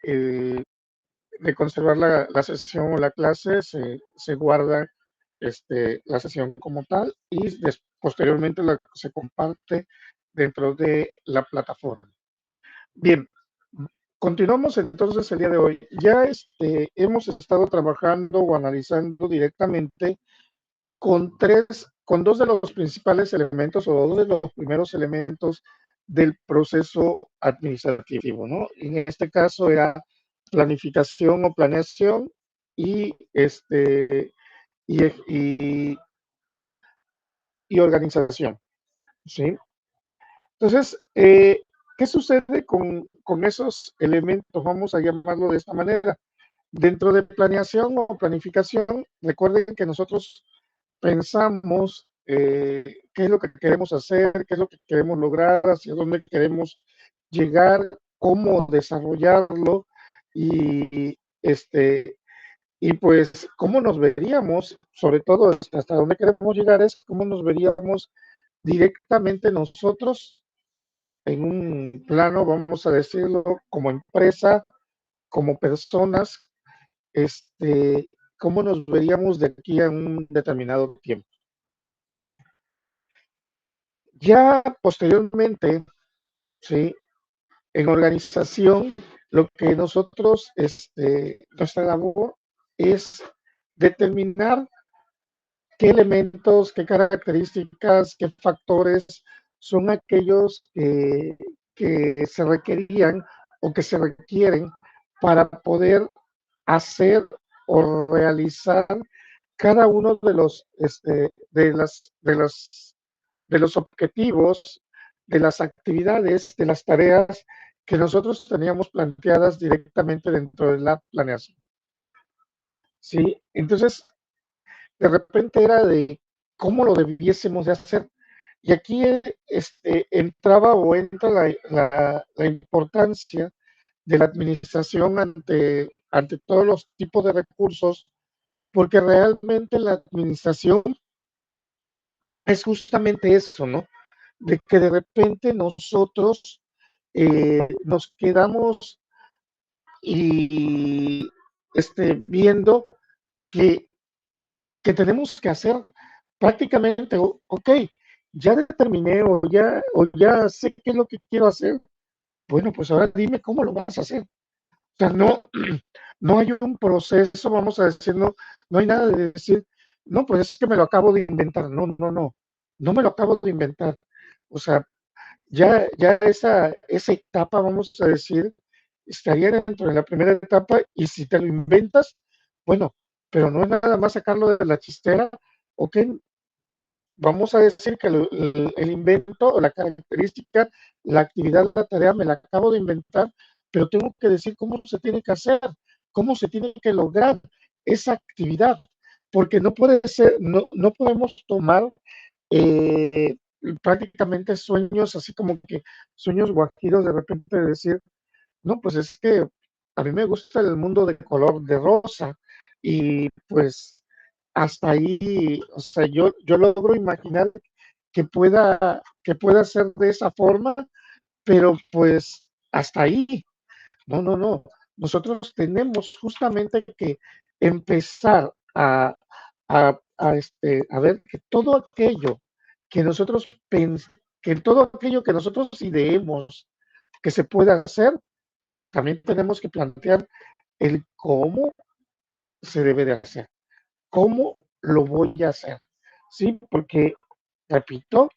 eh, de conservar la sesión o la clase, se guarda la sesión como tal y posteriormente se comparte dentro de la plataforma. Bien, continuamos entonces el día de hoy. Ya hemos estado trabajando o analizando directamente con dos de los principales elementos o dos de los primeros elementos del proceso administrativo, ¿no? En este caso era planificación o planeación y, y, y, y organización, ¿sí? Entonces, ¿qué sucede con esos elementos? Vamos a llamarlo de esta manera. Dentro de planeación o planificación, recuerden que nosotros pensamos qué es lo que queremos hacer, qué es lo que queremos lograr, hacia dónde queremos llegar, cómo desarrollarlo y, y pues cómo nos veríamos, sobre todo hasta dónde queremos llegar es cómo nos veríamos directamente nosotros en un plano, vamos a decirlo, como empresa, como personas, este, cómo nos veríamos de aquí a un determinado tiempo. Ya posteriormente, ¿sí? En organización, lo que nosotros, nuestra labor es determinar qué elementos, qué características, qué factores son aquellos que se requerían o que se requieren para poder hacer o realizar cada uno de los, de los objetivos, de las actividades, de las tareas que nosotros teníamos planteadas directamente dentro de la planeación. ¿Sí? Entonces, de repente era de cómo lo debiésemos de hacer. Y aquí entraba o entra la importancia de la administración ante todos los tipos de recursos, porque realmente la administración es justamente eso, ¿no? De que de repente nosotros nos quedamos y viendo que, que tenemos que hacer prácticamente, ok, ya determiné o ya sé qué es lo que quiero hacer, bueno, pues ahora dime cómo lo vas a hacer. O sea, no, no hay un proceso, vamos a decir, no, no hay nada de decir, no, pues es que me lo acabo de inventar. No, no, no, no me lo acabo de inventar. O sea, ya esa etapa, vamos a decir, estaría dentro de la primera etapa y si te lo inventas, bueno, pero no es nada más sacarlo de la chistera, ok, vamos a decir que el invento o la característica, la actividad, la tarea, me la acabo de inventar, pero tengo que decir cómo se tiene que hacer, cómo se tiene que lograr esa actividad, porque no puede ser, no, no podemos tomar eh, prácticamente sueños, así como que sueños guajiros de repente de decir, no, pues es que a mí me gusta el mundo de color de rosa y pues hasta ahí, o sea, yo logro imaginar que pueda ser de esa forma, pero pues hasta ahí. No, no, no. Nosotros tenemos justamente que empezar a ver que todo aquello que nosotros que todo aquello que nosotros ideemos que se pueda hacer, también tenemos que plantear el cómo se debe de hacer, cómo lo voy a hacer, ¿sí? Porque, repito,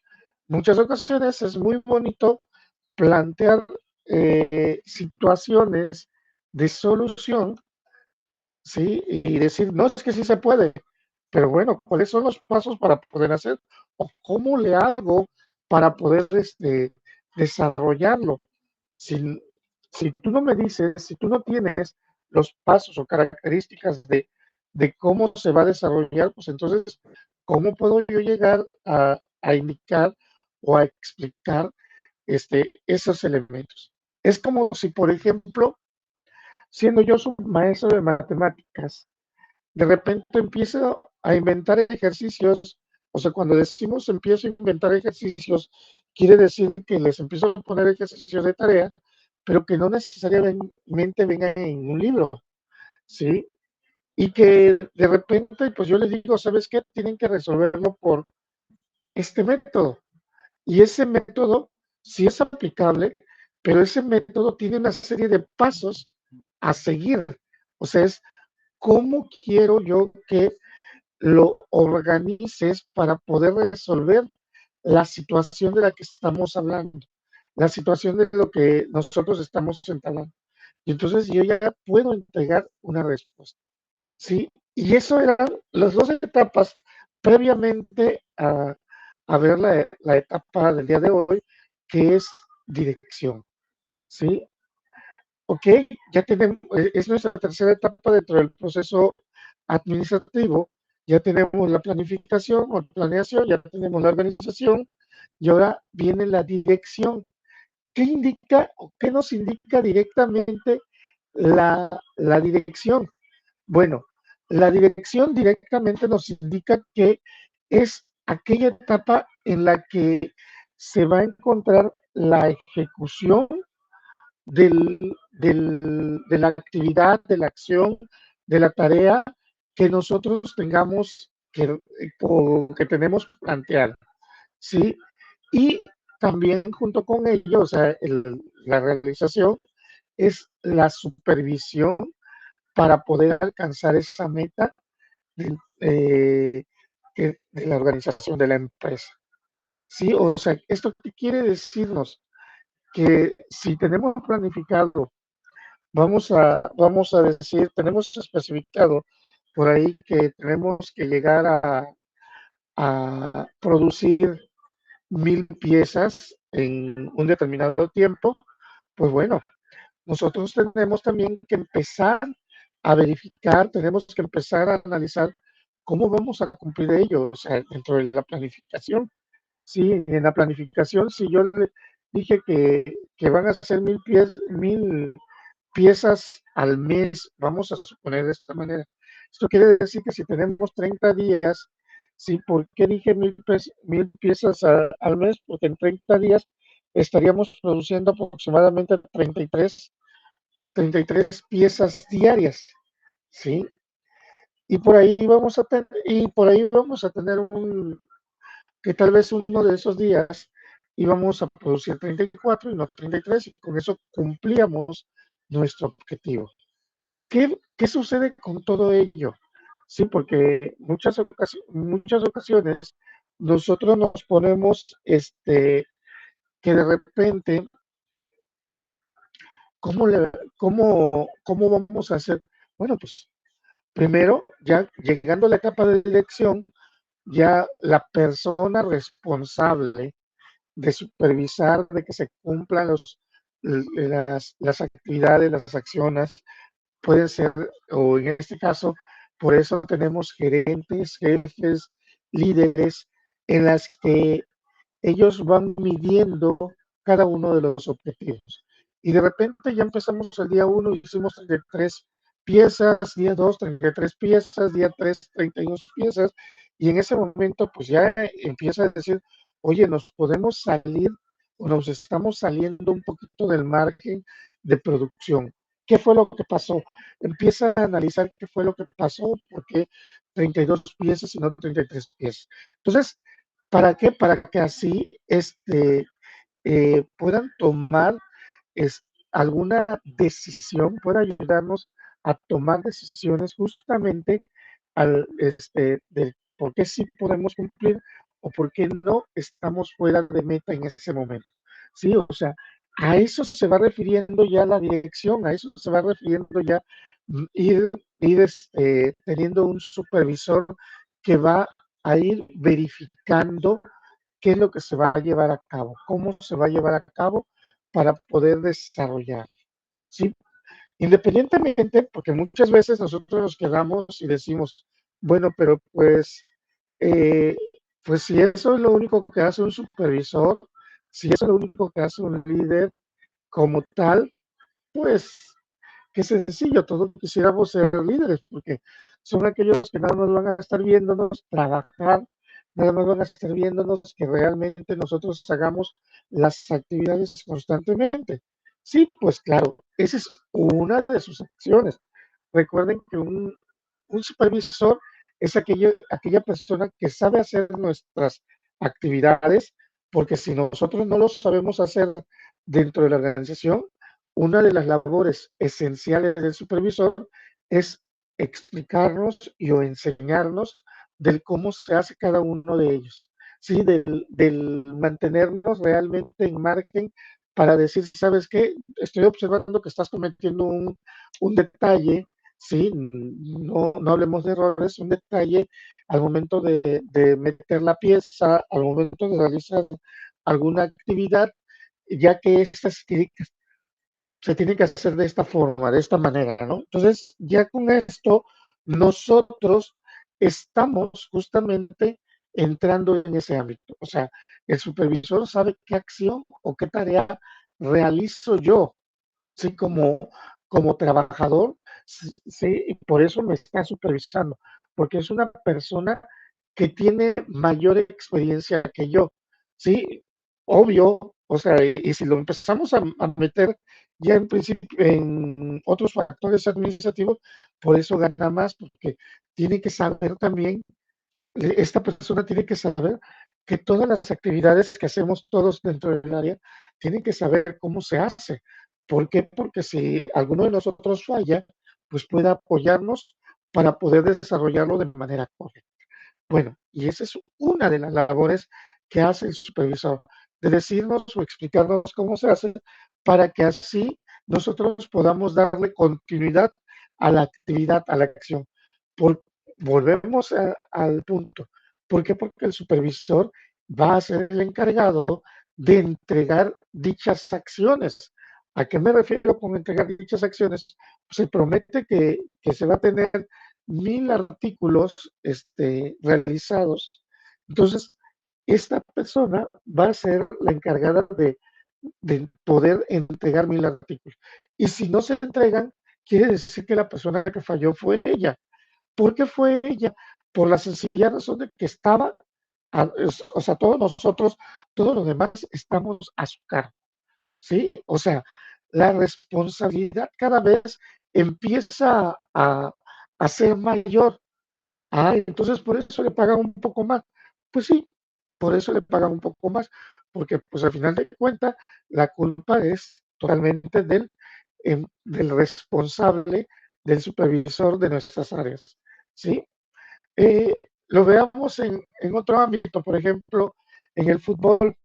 muchas ocasiones es muy bonito plantear situaciones de solución, ¿sí? Y decir, no, es que sí se puede, pero bueno, ¿cuáles son los pasos para poder hacer? ¿O cómo le hago para poder desarrollarlo? Si, si tú no me dices, si tú no tienes los pasos o características de cómo se va a desarrollar, pues entonces, ¿cómo puedo yo llegar a indicar o a explicar esos elementos? Es como si, por ejemplo, siendo yo su maestro de matemáticas, de repente empiezo a inventar ejercicios, o sea, cuando decimos empiezo a inventar ejercicios, quiere decir que les empiezo a poner ejercicios de tarea, pero que no necesariamente vengan en un libro, ¿sí? Y que de repente, pues yo les digo, ¿sabes qué? Tienen que resolverlo por este método. Y ese método sí es aplicable, pero ese método tiene una serie de pasos a seguir. O sea, es cómo quiero yo que lo organices para poder resolver la situación de la que estamos hablando, la situación de lo que nosotros estamos entablando. Y entonces yo ya puedo entregar una respuesta. Sí, y eso eran las dos etapas previamente a ver la etapa del día de hoy, que es dirección. ¿Sí? Ok, ya tenemos, es nuestra tercera etapa dentro del proceso administrativo. Ya tenemos la planificación o planeación, ya tenemos la organización y ahora viene la dirección. ¿Qué indica o qué nos indica directamente la dirección? Bueno, la dirección directamente nos indica que es aquella etapa en la que se va a encontrar la ejecución de la actividad, de la acción, de la tarea que nosotros tengamos que tenemos planteada, ¿sí? Y también junto con ello, o sea, la realización es la supervisión para poder alcanzar esa meta de, de la organización de la empresa. Sí, o sea, ¿esto qué quiere decirnos? Que si tenemos planificado, vamos a decir, tenemos especificado por ahí que tenemos que llegar a producir 1000 piezas en un determinado tiempo, pues bueno, nosotros tenemos también que empezar a verificar, tenemos que empezar a analizar cómo vamos a cumplir ello, o sea, dentro de la planificación. Sí, en la planificación, si yo le dije que van a ser 1000 piezas al mes, vamos a suponer de esta manera. Esto quiere decir que si tenemos 30 días, ¿sí? ¿Por qué dije 1000 piezas al mes? Porque en 30 días estaríamos produciendo aproximadamente 33 piezas diarias, ¿sí? Y por ahí vamos a tener que tal vez uno de esos días íbamos a producir 34 y no 33, y con eso cumplíamos nuestro objetivo. ¿Qué sucede con todo ello? Sí, porque muchas ocasiones nosotros nos ponemos, que de repente, ¿cómo, cómo vamos a hacer? Bueno, pues primero, ya llegando a la etapa de dirección, ya la persona responsable de supervisar de que se cumplan las actividades, las acciones, pueden ser, o en este caso, por eso tenemos gerentes, jefes, líderes, en las que ellos van midiendo cada uno de los objetivos. Y de repente ya empezamos el día 1 y hicimos 33 piezas, día 2, 33 piezas, día 3, 32 piezas, y en ese momento pues ya empieza a decir, oye, nos podemos salir o nos estamos saliendo un poquito del margen de producción. ¿Qué fue lo que pasó? Empieza a analizar qué fue lo que pasó, por qué 32 piezas y no 33 piezas. Entonces, ¿para qué? Para que así puedan tomar alguna decisión, pueda ayudarnos a tomar decisiones justamente de por qué sí podemos cumplir o por qué no estamos fuera de meta en ese momento. Sí, o sea, a eso se va refiriendo ya la dirección, a eso se va refiriendo ya ir teniendo un supervisor que va a ir verificando qué es lo que se va a llevar a cabo, cómo se va a llevar a cabo para poder desarrollar, ¿sí? Independientemente, porque muchas veces nosotros nos quedamos y decimos, bueno, pero eh, pues si eso es lo único que hace un supervisor, si eso es lo único que hace un líder como tal, pues qué sencillo, todos quisiéramos ser líderes, porque son aquellos que nada más van a estar viéndonos trabajar, nada más van a estar viéndonos que realmente nosotros hagamos las actividades constantemente. Sí, pues claro, esa es una de sus acciones. Recuerden que un supervisor es aquella persona que sabe hacer nuestras actividades, porque si nosotros no lo sabemos hacer dentro de la organización, una de las labores esenciales del supervisor es explicarnos y o enseñarnos del cómo se hace cada uno de ellos, ¿sí? Del mantenernos realmente en margen para decir, ¿sabes qué? Estoy observando que estás cometiendo un detalle, ¿sí? No hablemos de errores, un detalle al momento de meter la pieza, al momento de realizar alguna actividad, ya que esta se tiene que hacer de esta forma, de esta manera, ¿no? Entonces, ya con esto, nosotros estamos justamente entrando en ese ámbito. O sea, el supervisor sabe qué acción o qué tarea realizo yo, sí, como trabajador, sí, sí, y por eso me está supervisando, porque es una persona que tiene mayor experiencia que yo, sí, obvio, o sea, y si lo empezamos a meter ya en principio en otros factores administrativos, por eso gana más, porque tiene que saber también, esta persona tiene que saber que todas las actividades que hacemos todos dentro del área, tienen que saber cómo se hace. ¿Por qué? Porque si alguno de nosotros falla, pues pueda apoyarnos para poder desarrollarlo de manera correcta. Bueno, y esa es una de las labores que hace el supervisor, de decirnos o explicarnos cómo se hace para que así nosotros podamos darle continuidad a la actividad, a la acción. Por, volvemos al punto. ¿Por qué? Porque el supervisor va a ser el encargado de entregar dichas acciones. ¿A qué me refiero con entregar dichas acciones? Se promete que se va a tener 1000 artículos realizados. Entonces, esta persona va a ser la encargada de poder entregar 1000 artículos. Y si no se entregan, quiere decir que la persona que falló fue ella. ¿Por qué fue ella? Por la sencilla razón de que estaba, o sea, todos nosotros, todos los demás estamos a su cargo, ¿sí? O sea, la responsabilidad cada vez empieza a ser mayor. Ah, entonces por eso le pagan un poco más. Pues sí, por eso le pagan un poco más, porque pues al final de cuentas la culpa es totalmente del responsable, del supervisor de nuestras áreas, ¿sí? Eh, lo veamos en otro ámbito, por ejemplo, en el fútbol,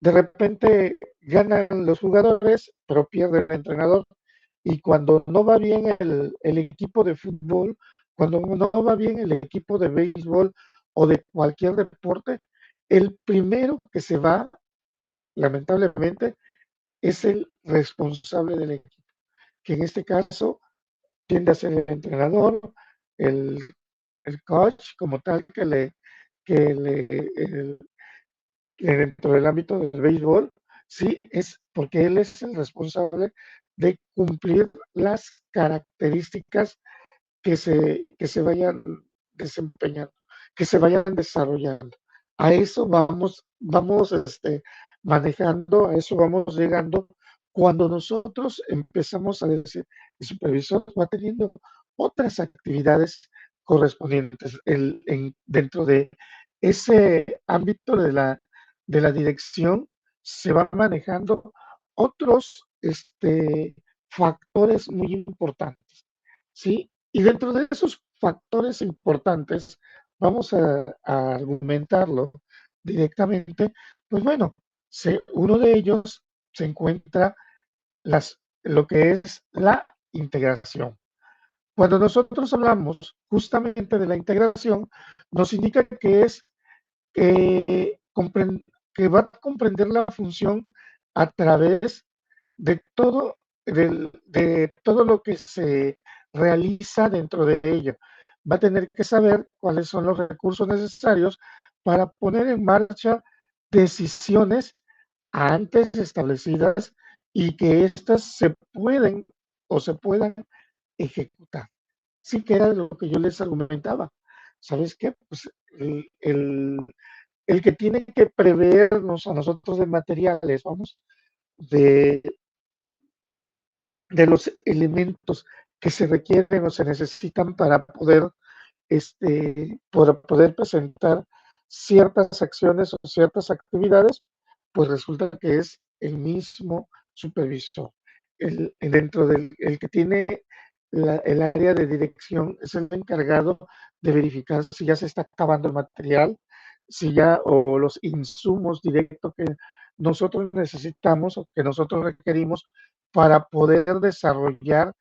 de repente ganan los jugadores, pero pierde el entrenador. Y cuando no va bien el equipo de fútbol, cuando no va bien el equipo de béisbol o de cualquier deporte, el primero que se va, lamentablemente, es el responsable del equipo, que en este caso tiende a ser el entrenador, el, el coach como tal que le dentro del ámbito del béisbol, sí, es porque él es el responsable de cumplir las características que se vayan desempeñando, que se vayan desarrollando. A eso vamos manejando, a eso vamos llegando cuando nosotros empezamos a decir, el supervisor va teniendo otras actividades correspondientes dentro de ese ámbito de la dirección, se van manejando otros factores muy importantes, ¿sí? Y dentro de esos factores importantes, vamos a argumentarlo directamente, pues bueno, uno de ellos se encuentra lo que es la integración. Cuando nosotros hablamos justamente de la integración, nos indica que es que, que va a comprender la función a través de todo lo que se realiza dentro de ella. Va a tener que saber cuáles son los recursos necesarios para poner en marcha decisiones antes establecidas y que éstas se pueden o se puedan ejecutar. Sí, que era lo que yo les argumentaba. ¿Sabes qué? Pues el que tiene que prevernos a nosotros de materiales, vamos, de de los elementos que se requieren o se necesitan para poder presentar ciertas acciones o ciertas actividades, pues resulta que es el mismo supervisor. Dentro del el que tiene el área de dirección es el encargado de verificar si ya se está acabando el material, si ya o los insumos directos que nosotros necesitamos o que nosotros requerimos para poder desarrollar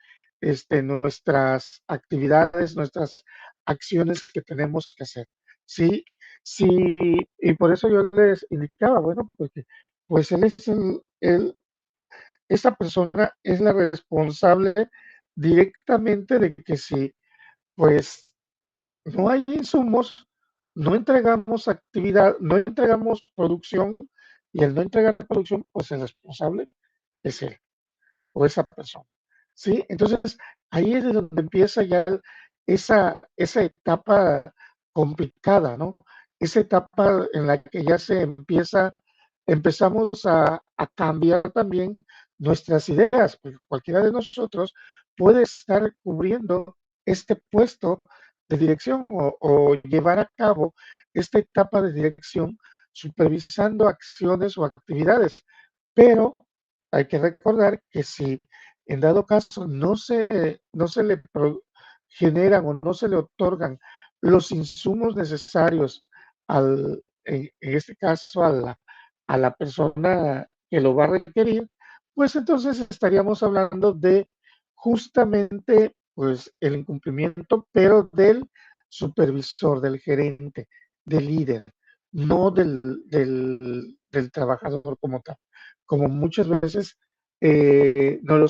nuestras actividades, nuestras acciones que tenemos que hacer. Sí, sí, y por eso yo les indicaba, bueno, porque pues él es esa persona es la responsable directamente de que si pues no hay insumos, no entregamos actividad, no entregamos producción, y el no entregar producción, pues el responsable es él o esa persona. ¿Sí? Entonces, ahí es de donde empieza ya esa etapa complicada, ¿no? Esa etapa en la que ya empezamos a cambiar también nuestras ideas, porque cualquiera de nosotros puede estar cubriendo este puesto de dirección o llevar a cabo esta etapa de dirección supervisando acciones o actividades, pero hay que recordar que si en dado caso no se le generan o no se le otorgan los insumos necesarios en este caso a la persona que lo va a requerir, pues entonces estaríamos hablando de justamente pues el incumplimiento, pero del supervisor, del gerente, del líder, no del trabajador como tal, como muchas veces nos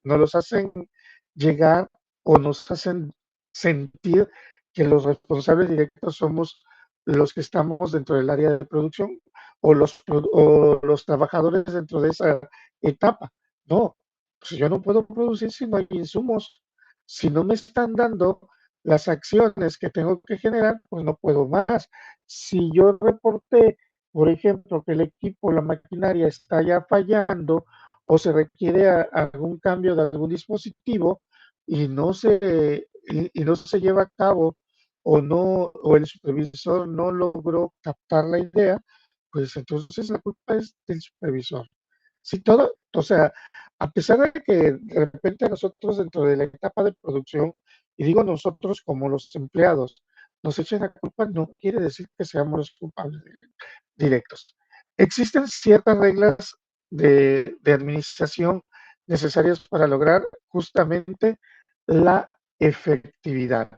los hacen llegar o nos hacen sentir que los responsables directos somos los que estamos dentro del área de producción o los trabajadores dentro de esa etapa. No, pues yo no puedo producir si no hay insumos. Si no me están dando las acciones que tengo que generar, pues no puedo más. Si yo reporté, por ejemplo, que el equipo, la maquinaria está ya fallando o se requiere algún cambio de algún dispositivo y no se lleva a cabo o el supervisor no logró captar la idea, pues entonces la culpa es del supervisor. Si todo, o sea, a pesar de que de repente nosotros dentro de la etapa de producción, y digo nosotros como los empleados, nos echen la culpa, no quiere decir que seamos los culpables directos. Existen ciertas reglas de administración necesarias para lograr justamente la efectividad,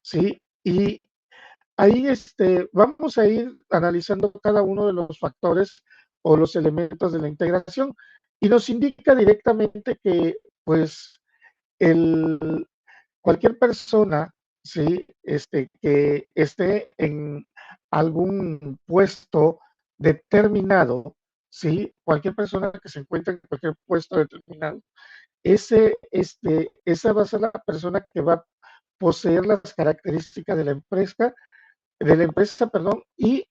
¿sí? Y ahí vamos a ir analizando cada uno de los factores o los elementos de la integración y nos indica directamente que pues el, cualquier persona, ¿sí? Que esté en algún puesto determinado, ¿sí? Cualquier persona que se encuentre en cualquier puesto determinado, esa va a ser la persona que va a poseer las características de la empresa, perdón, y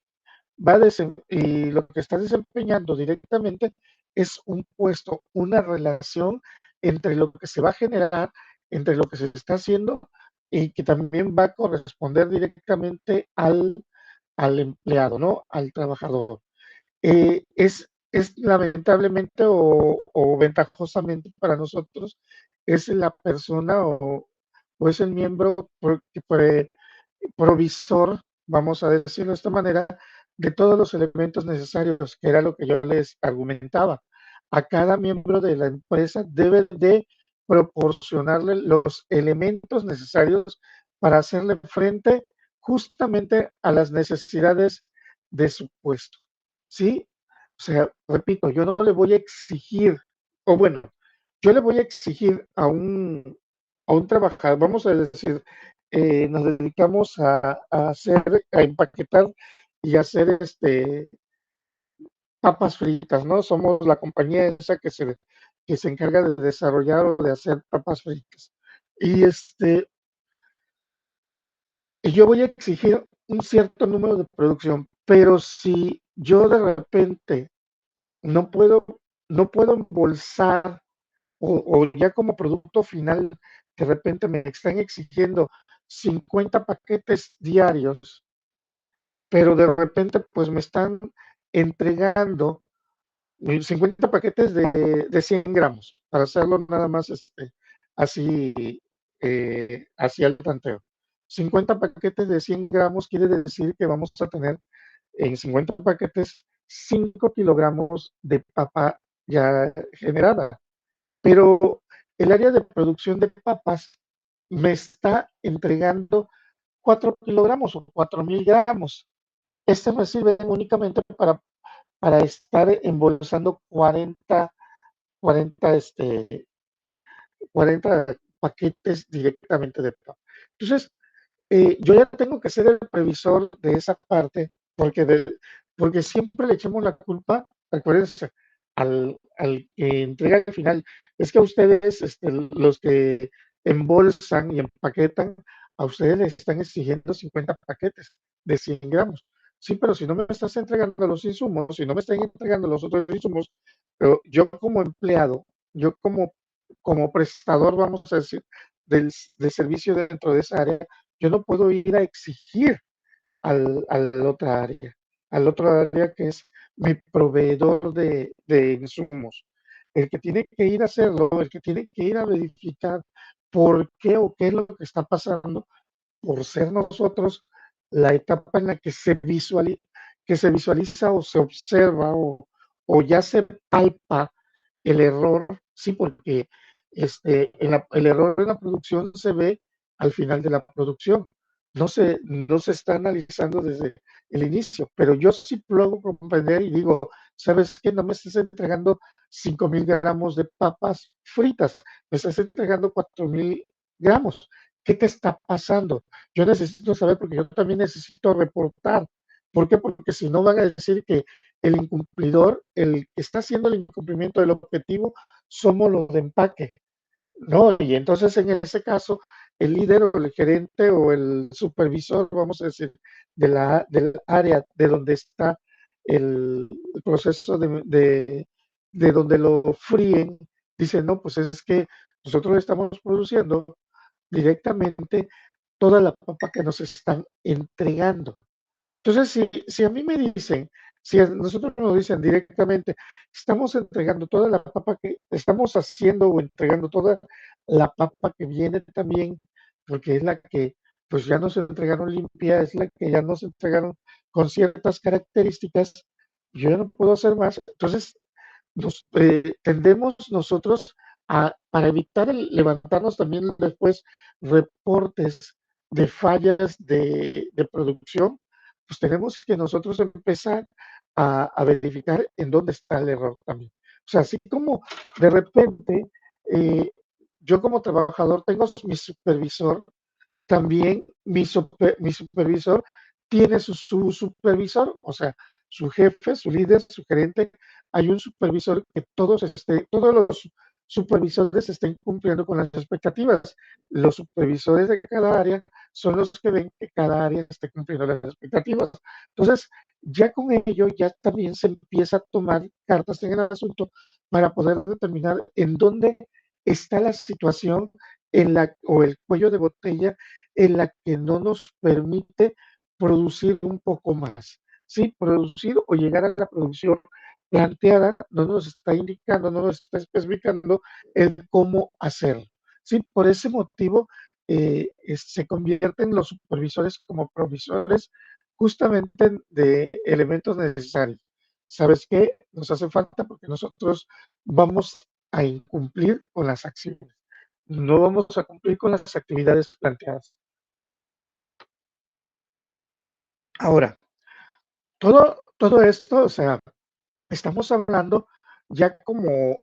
y lo que está desempeñando directamente es un puesto, una relación entre lo que se va a generar, entre lo que se está haciendo y que también va a corresponder directamente al empleado, ¿no? Al trabajador. Es lamentablemente o ventajosamente para nosotros, es la persona o es el miembro provisor, vamos a decirlo de esta manera, de todos los elementos necesarios, que era lo que yo les argumentaba. A cada miembro de la empresa debe de proporcionarle los elementos necesarios para hacerle frente justamente a las necesidades de su puesto. ¿Sí? O sea, repito, yo no le voy a exigir, o bueno, yo le voy a exigir a un trabajador, vamos a decir, nos dedicamos a empaquetar y hacer papas fritas, ¿no? Somos la compañía esa que se encarga de desarrollar o de hacer papas fritas. Y y yo voy a exigir un cierto número de producción, pero si yo de repente no puedo, no puedo embolsar o ya como producto final, de repente me están exigiendo 50 paquetes diarios, pero de repente pues me están entregando 50 paquetes de 100 gramos, para hacerlo nada más así, así al tanteo. 50 paquetes de 100 gramos quiere decir que vamos a tener en 50 paquetes 5 kilogramos de papa ya generada. Pero el área de producción de papas me está entregando 4 kilogramos o 4.000 gramos. Este me sirve únicamente para estar embolsando 40, 40 paquetes directamente de papa. Entonces, yo ya tengo que ser el previsor de esa parte, porque siempre le echamos la culpa, acuérdense, al que entrega al final. Es que a ustedes, los que embolsan y empaquetan, a ustedes les están exigiendo 50 paquetes de 100 gramos. Sí, pero si no me estás entregando los insumos, si no me están entregando los otros insumos, pero yo como empleado, yo como prestador, vamos a decir, del servicio dentro de esa área, yo no puedo ir a exigir al otra área que es mi proveedor de insumos. El que tiene que ir a hacerlo, el que tiene que ir a verificar por qué o qué es lo que está pasando, por ser nosotros la etapa en la que se visualiza o se observa o ya se palpa el error, sí, porque el error en la producción se ve al final de la producción, no se está analizando desde el inicio, pero yo sí puedo comprender y digo, ¿sabes qué? No me estás entregando 5.000 gramos de papas fritas, me estás entregando 4.000 gramos. ¿Qué te está pasando? Yo necesito saber porque yo también necesito reportar. ¿Por qué? Porque si no van a decir que el incumplidor, el que está haciendo el incumplimiento del objetivo, somos los de empaque, ¿no? Y entonces en ese caso, el líder o el gerente o el supervisor, vamos a decir, del área de donde está el proceso de donde lo fríen, dice, no, pues es que nosotros estamos produciendo directamente toda la papa que nos están entregando. Entonces, si a mí me dicen, si a nosotros nos dicen directamente, estamos entregando toda la papa que estamos haciendo o entregando toda la papa que viene también, porque es la que pues ya nos entregaron limpia, es la que ya nos entregaron con ciertas características, yo ya no puedo hacer más. Entonces, tendemos nosotros para evitar levantarnos también después reportes de fallas de producción, pues tenemos que nosotros empezar a verificar en dónde está el error también. O sea, así como de repente eh, yo como trabajador tengo mi supervisor, también mi supervisor tiene su supervisor, o sea, su jefe, su líder, su gerente. Hay un supervisor que todos los supervisores estén cumpliendo con las expectativas. Los supervisores de cada área son los que ven que cada área esté cumpliendo las expectativas. Entonces, ya con ello, ya también se empieza a tomar cartas en el asunto para poder determinar en dónde está la situación o el cuello de botella en la que no nos permite producir un poco más. Sí, producir o llegar a la producción planteada no nos está indicando, no nos está especificando el cómo hacerlo. Sí, por ese motivo se convierten los supervisores como provisores justamente de elementos necesarios. ¿Sabes qué? Nos hace falta porque nosotros vamos a incumplir con las acciones, no vamos a cumplir con las actividades planteadas. Ahora, todo esto, o sea, estamos hablando ya como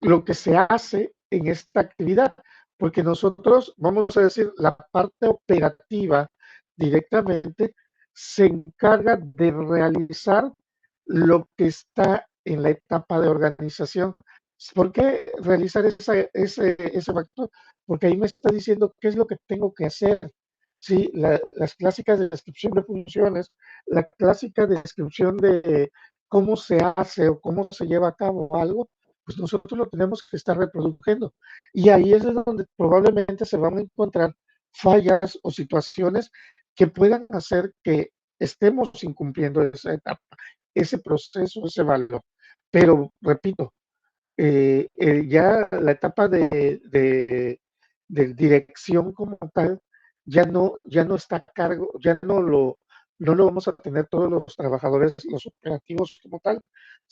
lo que se hace en esta actividad, porque nosotros, vamos a decir, la parte operativa directamente se encarga de realizar lo que está en la etapa de organización. ¿Por qué realizar ese factor? Porque ahí me está diciendo qué es lo que tengo que hacer. Sí, las clásicas de descripción de funciones, la clásica descripción de cómo se hace o cómo se lleva a cabo algo, pues nosotros lo tenemos que estar reproduciendo. Y ahí es donde probablemente se van a encontrar fallas o situaciones que puedan hacer que estemos incumpliendo esa etapa, ese proceso, ese valor. Pero, repito, ya la etapa de dirección como tal ya no está a cargo, no lo vamos a tener todos los trabajadores, los operativos como tal,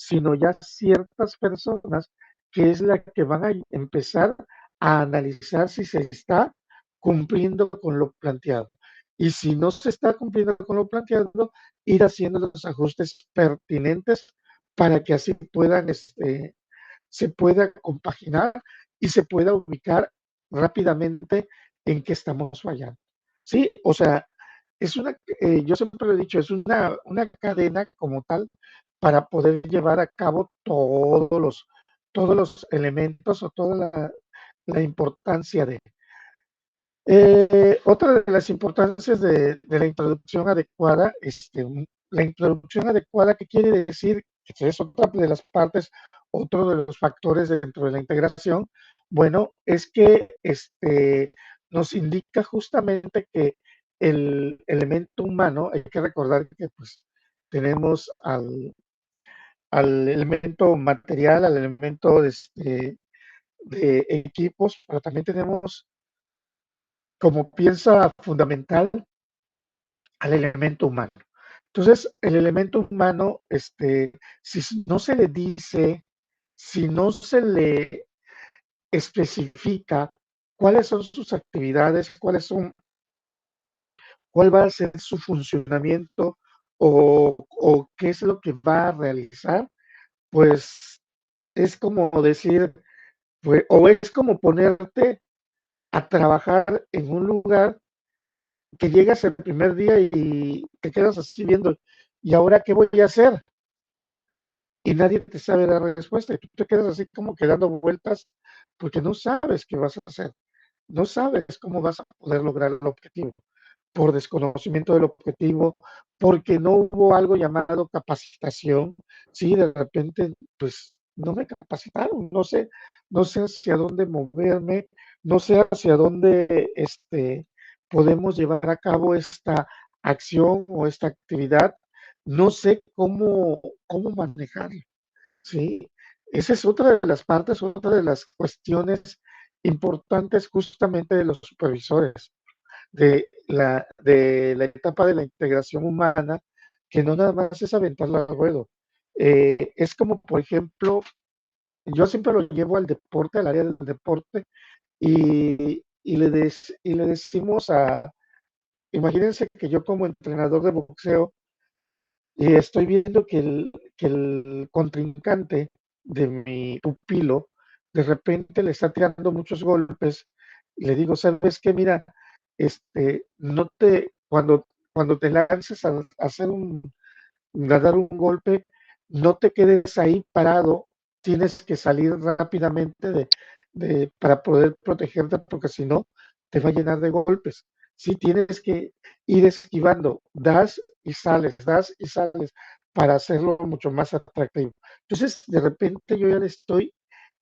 sino ya ciertas personas que es la que van a empezar a analizar si se está cumpliendo con lo planteado. Y si no se está cumpliendo con lo planteado, ir haciendo los ajustes pertinentes para que así puedan se pueda compaginar y se pueda ubicar rápidamente en qué estamos fallando. Sí, o sea, yo siempre lo he dicho, es una cadena como tal para poder llevar a cabo todos los elementos o toda la importancia de. Otra de las importancias de la introducción adecuada, la introducción adecuada, ¿qué quiere decir? Que es otra de las partes, otro de los factores dentro de la integración. Bueno, es que nos indica justamente que el elemento humano, hay que recordar que pues tenemos al elemento material, al elemento de equipos, pero también tenemos como pieza fundamental al elemento humano. Entonces, el elemento humano, si no se le dice, si no se le especifica cuáles son sus actividades, cuál va a ser su funcionamiento o qué es lo que va a realizar, pues es como decir, pues, o es como ponerte a trabajar en un lugar que llegas el primer día y te quedas así viendo, ¿y ahora qué voy a hacer? Y nadie te sabe dar respuesta y tú te quedas así como que dando vueltas porque no sabes qué vas a hacer, no sabes cómo vas a poder lograr el objetivo por desconocimiento del objetivo, porque no hubo algo llamado capacitación, sí, de repente, pues no me capacitaron, no sé hacia dónde moverme, no sé hacia dónde podemos llevar a cabo esta acción o esta actividad, no sé cómo manejarlo, sí. Esa es otra de las partes, otra de las cuestiones importantes justamente de los supervisores de la etapa de la integración humana, que no nada más es aventarla al ruedo. Es como, por ejemplo, yo siempre lo llevo al deporte, al área del deporte, y le decimos imagínense que yo como entrenador de boxeo, y estoy viendo que el contrincante de mi pupilo de repente le está tirando muchos golpes y le digo, ¿sabes qué? Mira, no te, cuando te lances a hacer a dar un golpe, no te quedes ahí parado, tienes que salir rápidamente para poder protegerte, porque si no, te va a llenar de golpes. Sí, tienes que ir esquivando, das y sales para hacerlo mucho más atractivo. Entonces, de repente yo ya le estoy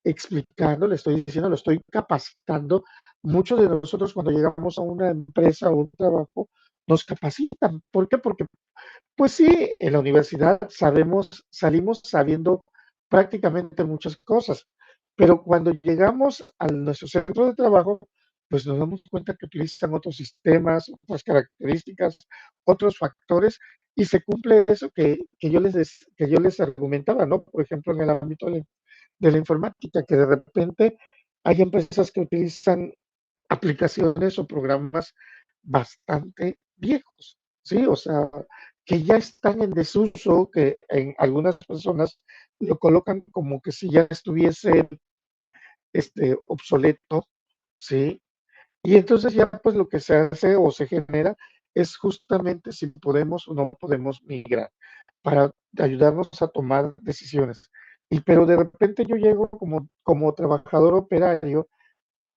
explicando, le estoy diciendo, lo estoy capacitando. Muchos de nosotros cuando llegamos a una empresa o un trabajo, nos capacitan. ¿Por qué? Porque pues sí, en la universidad salimos sabiendo prácticamente muchas cosas, pero cuando llegamos a nuestro centro de trabajo, pues nos damos cuenta que utilizan otros sistemas, otras características, otros factores, y se cumple eso que yo les argumentaba, ¿no? Por ejemplo, en el ámbito de la informática, que de repente hay empresas que utilizan aplicaciones o programas bastante viejos, ¿sí? O sea, que ya están en desuso, que en algunas personas lo colocan como que si ya estuviese obsoleto, ¿sí? Y entonces ya pues lo que se hace o se genera es justamente si podemos o no podemos migrar para ayudarnos a tomar decisiones. Pero de repente yo llego como trabajador operario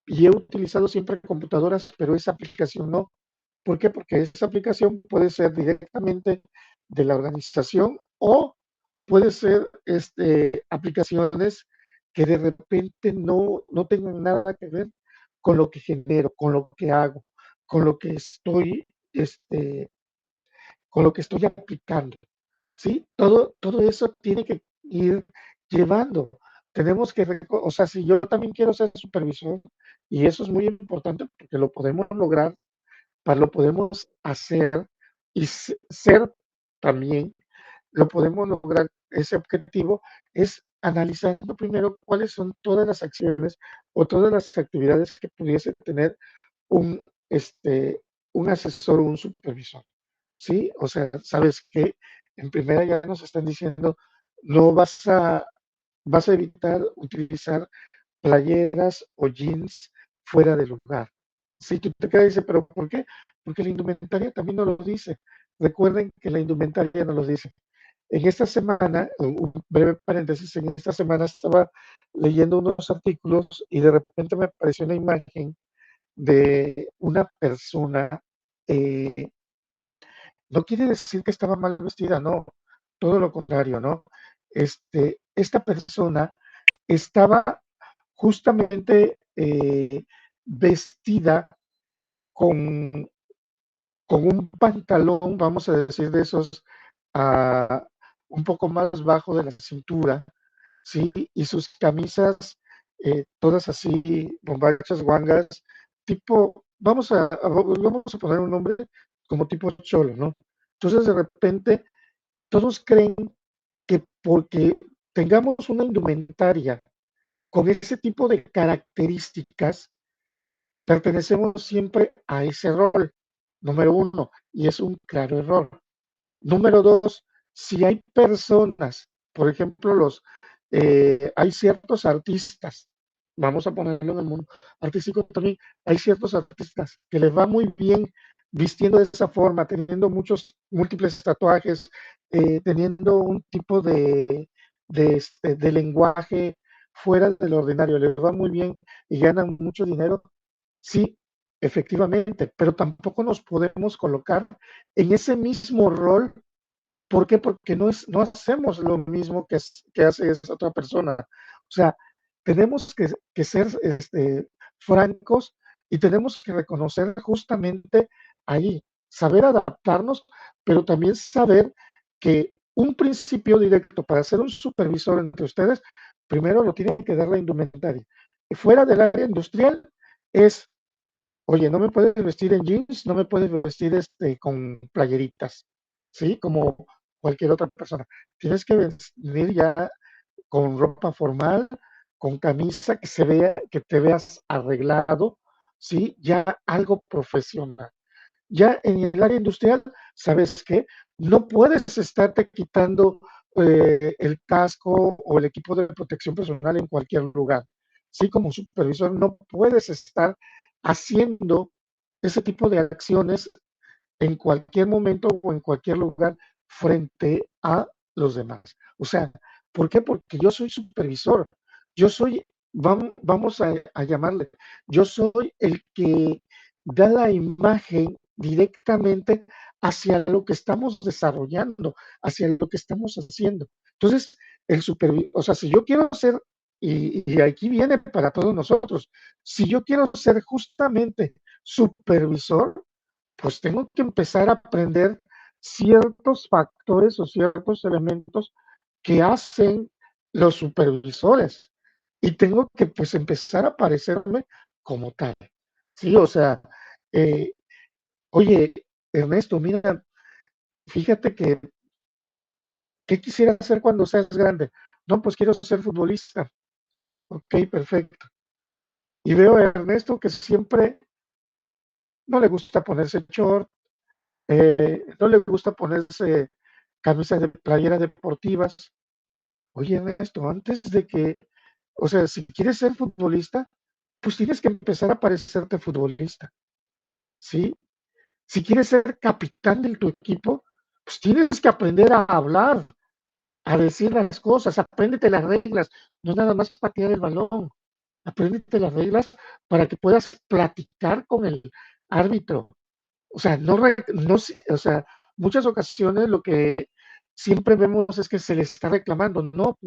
y he utilizado siempre computadoras, pero esa aplicación no. ¿Por qué? Porque esa aplicación puede ser directamente de la organización o puede ser aplicaciones que de repente no tengan nada que ver con lo que genero, con lo que hago, con lo que estoy, este, con lo que estoy aplicando. ¿Sí? Todo eso tiene que ir llevando. Tenemos que, o sea, si yo también quiero ser supervisor, y eso es muy importante porque lo podemos lograr, lo podemos hacer y ser también, lo podemos lograr, ese objetivo es analizando primero cuáles son todas las acciones o todas las actividades que pudiese tener un, un asesor o un supervisor. ¿Sí? O sea, sabes que en primera ya nos están diciendo, no vas a evitar utilizar playeras o jeans fuera de lugar. Si tú te quedas y dices, pero ¿por qué? Porque la indumentaria también nos lo dice. Recuerden que la indumentaria nos lo dice. En esta semana, un breve paréntesis, en esta semana estaba leyendo unos artículos y de repente me apareció una imagen de una persona eh, no quiere decir que estaba mal vestida, no, todo lo contrario, ¿no? Esta persona estaba justamente vestida con, con un pantalón, vamos a decir, de esos un poco más bajo de la cintura, ¿sí? Y sus camisas, todas así, bombachas, guangas, tipo, vamos a poner un nombre como tipo cholo, ¿no? Entonces, de repente, todos creen que porque tengamos una indumentaria con ese tipo de características, pertenecemos siempre a ese rol, número uno, y es un claro error. Número dos, si hay personas, por ejemplo, hay ciertos artistas, vamos a ponerlo en el mundo artístico también, hay ciertos artistas que les va muy bien vistiendo de esa forma, teniendo múltiples tatuajes, teniendo un tipo de lenguaje fuera del ordinario, les va muy bien y ganan mucho dinero. Sí, efectivamente, pero tampoco nos podemos colocar en ese mismo rol. ¿Por qué? Porque no hacemos lo mismo que hace esa otra persona. O sea, tenemos que ser francos y tenemos que reconocer justamente ahí, saber adaptarnos, pero también saber que un principio directo para ser un supervisor entre ustedes, primero lo tiene que dar la indumentaria. Fuera del área industrial es, oye, no me puedes vestir en jeans, no me puedes vestir con playeritas, ¿sí? Como cualquier otra persona. Tienes que venir ya con ropa formal, con camisa que se vea, que te veas arreglado, ¿sí? Ya algo profesional. Ya en el área industrial, ¿sabes qué? No puedes estarte quitando el casco o el equipo de protección personal en cualquier lugar. Sí, como supervisor no puedes estar haciendo ese tipo de acciones en cualquier momento o en cualquier lugar frente a los demás. O sea, ¿por qué? Porque yo soy supervisor. Yo soy, vamos a llamarle, yo soy el que da la imagen directamente hacia lo que estamos desarrollando, hacia lo que estamos haciendo. Entonces, el supervisor, o sea, si yo quiero ser, y aquí viene para todos nosotros, si yo quiero ser justamente supervisor, pues tengo que empezar a aprender ciertos factores o ciertos elementos que hacen los supervisores y tengo que pues empezar a parecerme como tal. Sí, o sea, eh, oye, Ernesto, mira, fíjate que, ¿qué quisiera hacer cuando seas grande? No, pues quiero ser futbolista. Ok, perfecto. Y veo a Ernesto que siempre no le gusta ponerse short, no le gusta ponerse camisas de playera deportivas. Oye, Ernesto, antes de que, o sea, si quieres ser futbolista, pues tienes que empezar a parecerte futbolista, ¿sí? Si quieres ser capitán de tu equipo, pues tienes que aprender a hablar, a decir las cosas, apréndete las reglas, no nada más patear el balón, apréndete las reglas para que puedas platicar con el árbitro. O sea, no, o sea, muchas ocasiones lo que siempre vemos es que se le está reclamando. No,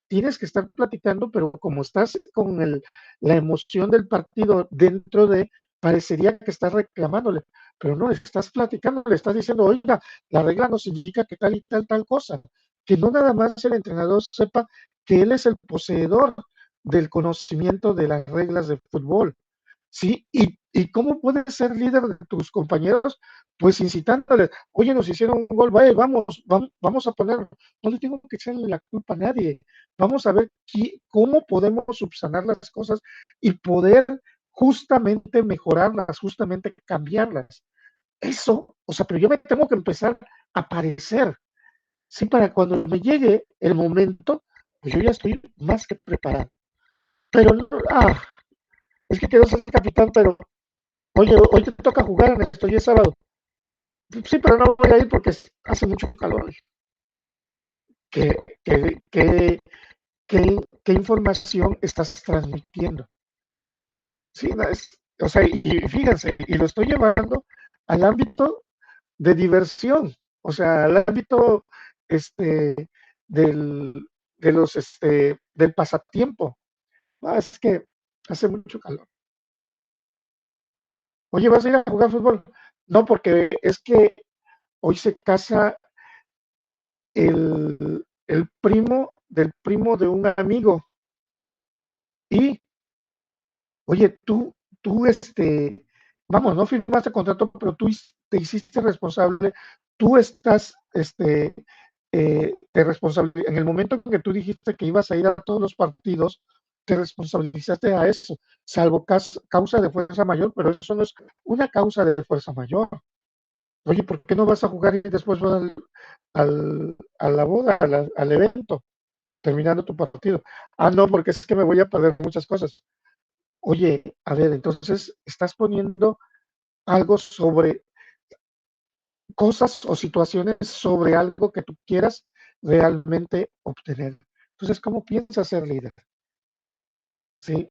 tienes que estar platicando, pero como estás con la emoción del partido dentro de, parecería que estás reclamándole, pero no, estás platicando, le estás diciendo, oiga, la regla nos indica que tal y tal, tal cosa. Que no nada más el entrenador sepa que él es el poseedor del conocimiento de las reglas de fútbol. ¿Sí? ¿Y cómo puedes ser líder de tus compañeros? Pues incitándoles, oye, nos hicieron un gol, vaya, vamos a poner, no le tengo que echarle la culpa a nadie, vamos a ver cómo podemos subsanar las cosas y poder justamente mejorarlas, justamente cambiarlas. Eso, o sea, pero yo me tengo que empezar a parecer, ¿sí? Para cuando me llegue el momento, pues yo ya estoy más que preparado. Pero, es que quiero ser capitán, pero oye, hoy te toca jugar, Ernesto, hoy es sábado. Sí, pero no voy a ir porque hace mucho calor hoy. ¿Qué, qué, qué, qué información estás transmitiendo? Sí, no, o sea, y fíjense, y lo estoy llevando al ámbito de diversión, o sea, al ámbito este, del, del pasatiempo. Es que hace mucho calor. Oye, ¿vas a ir a jugar fútbol? No, porque es que hoy se casa el primo del primo de un amigo. Y, oye, vamos, no firmaste contrato, pero tú te hiciste responsable, tú estás, en el momento en que tú dijiste que ibas a ir a todos los partidos, te responsabilizaste a eso, salvo causa de fuerza mayor, pero eso no es una causa de fuerza mayor. Oye, ¿por qué no vas a jugar y después vas a la boda, al evento? Terminando tu partido. No, porque es que me voy a perder muchas cosas. Oye, a ver, entonces estás poniendo algo sobre cosas o situaciones sobre algo que tú quieras realmente obtener. Entonces, ¿cómo piensas ser líder? ¿Sí?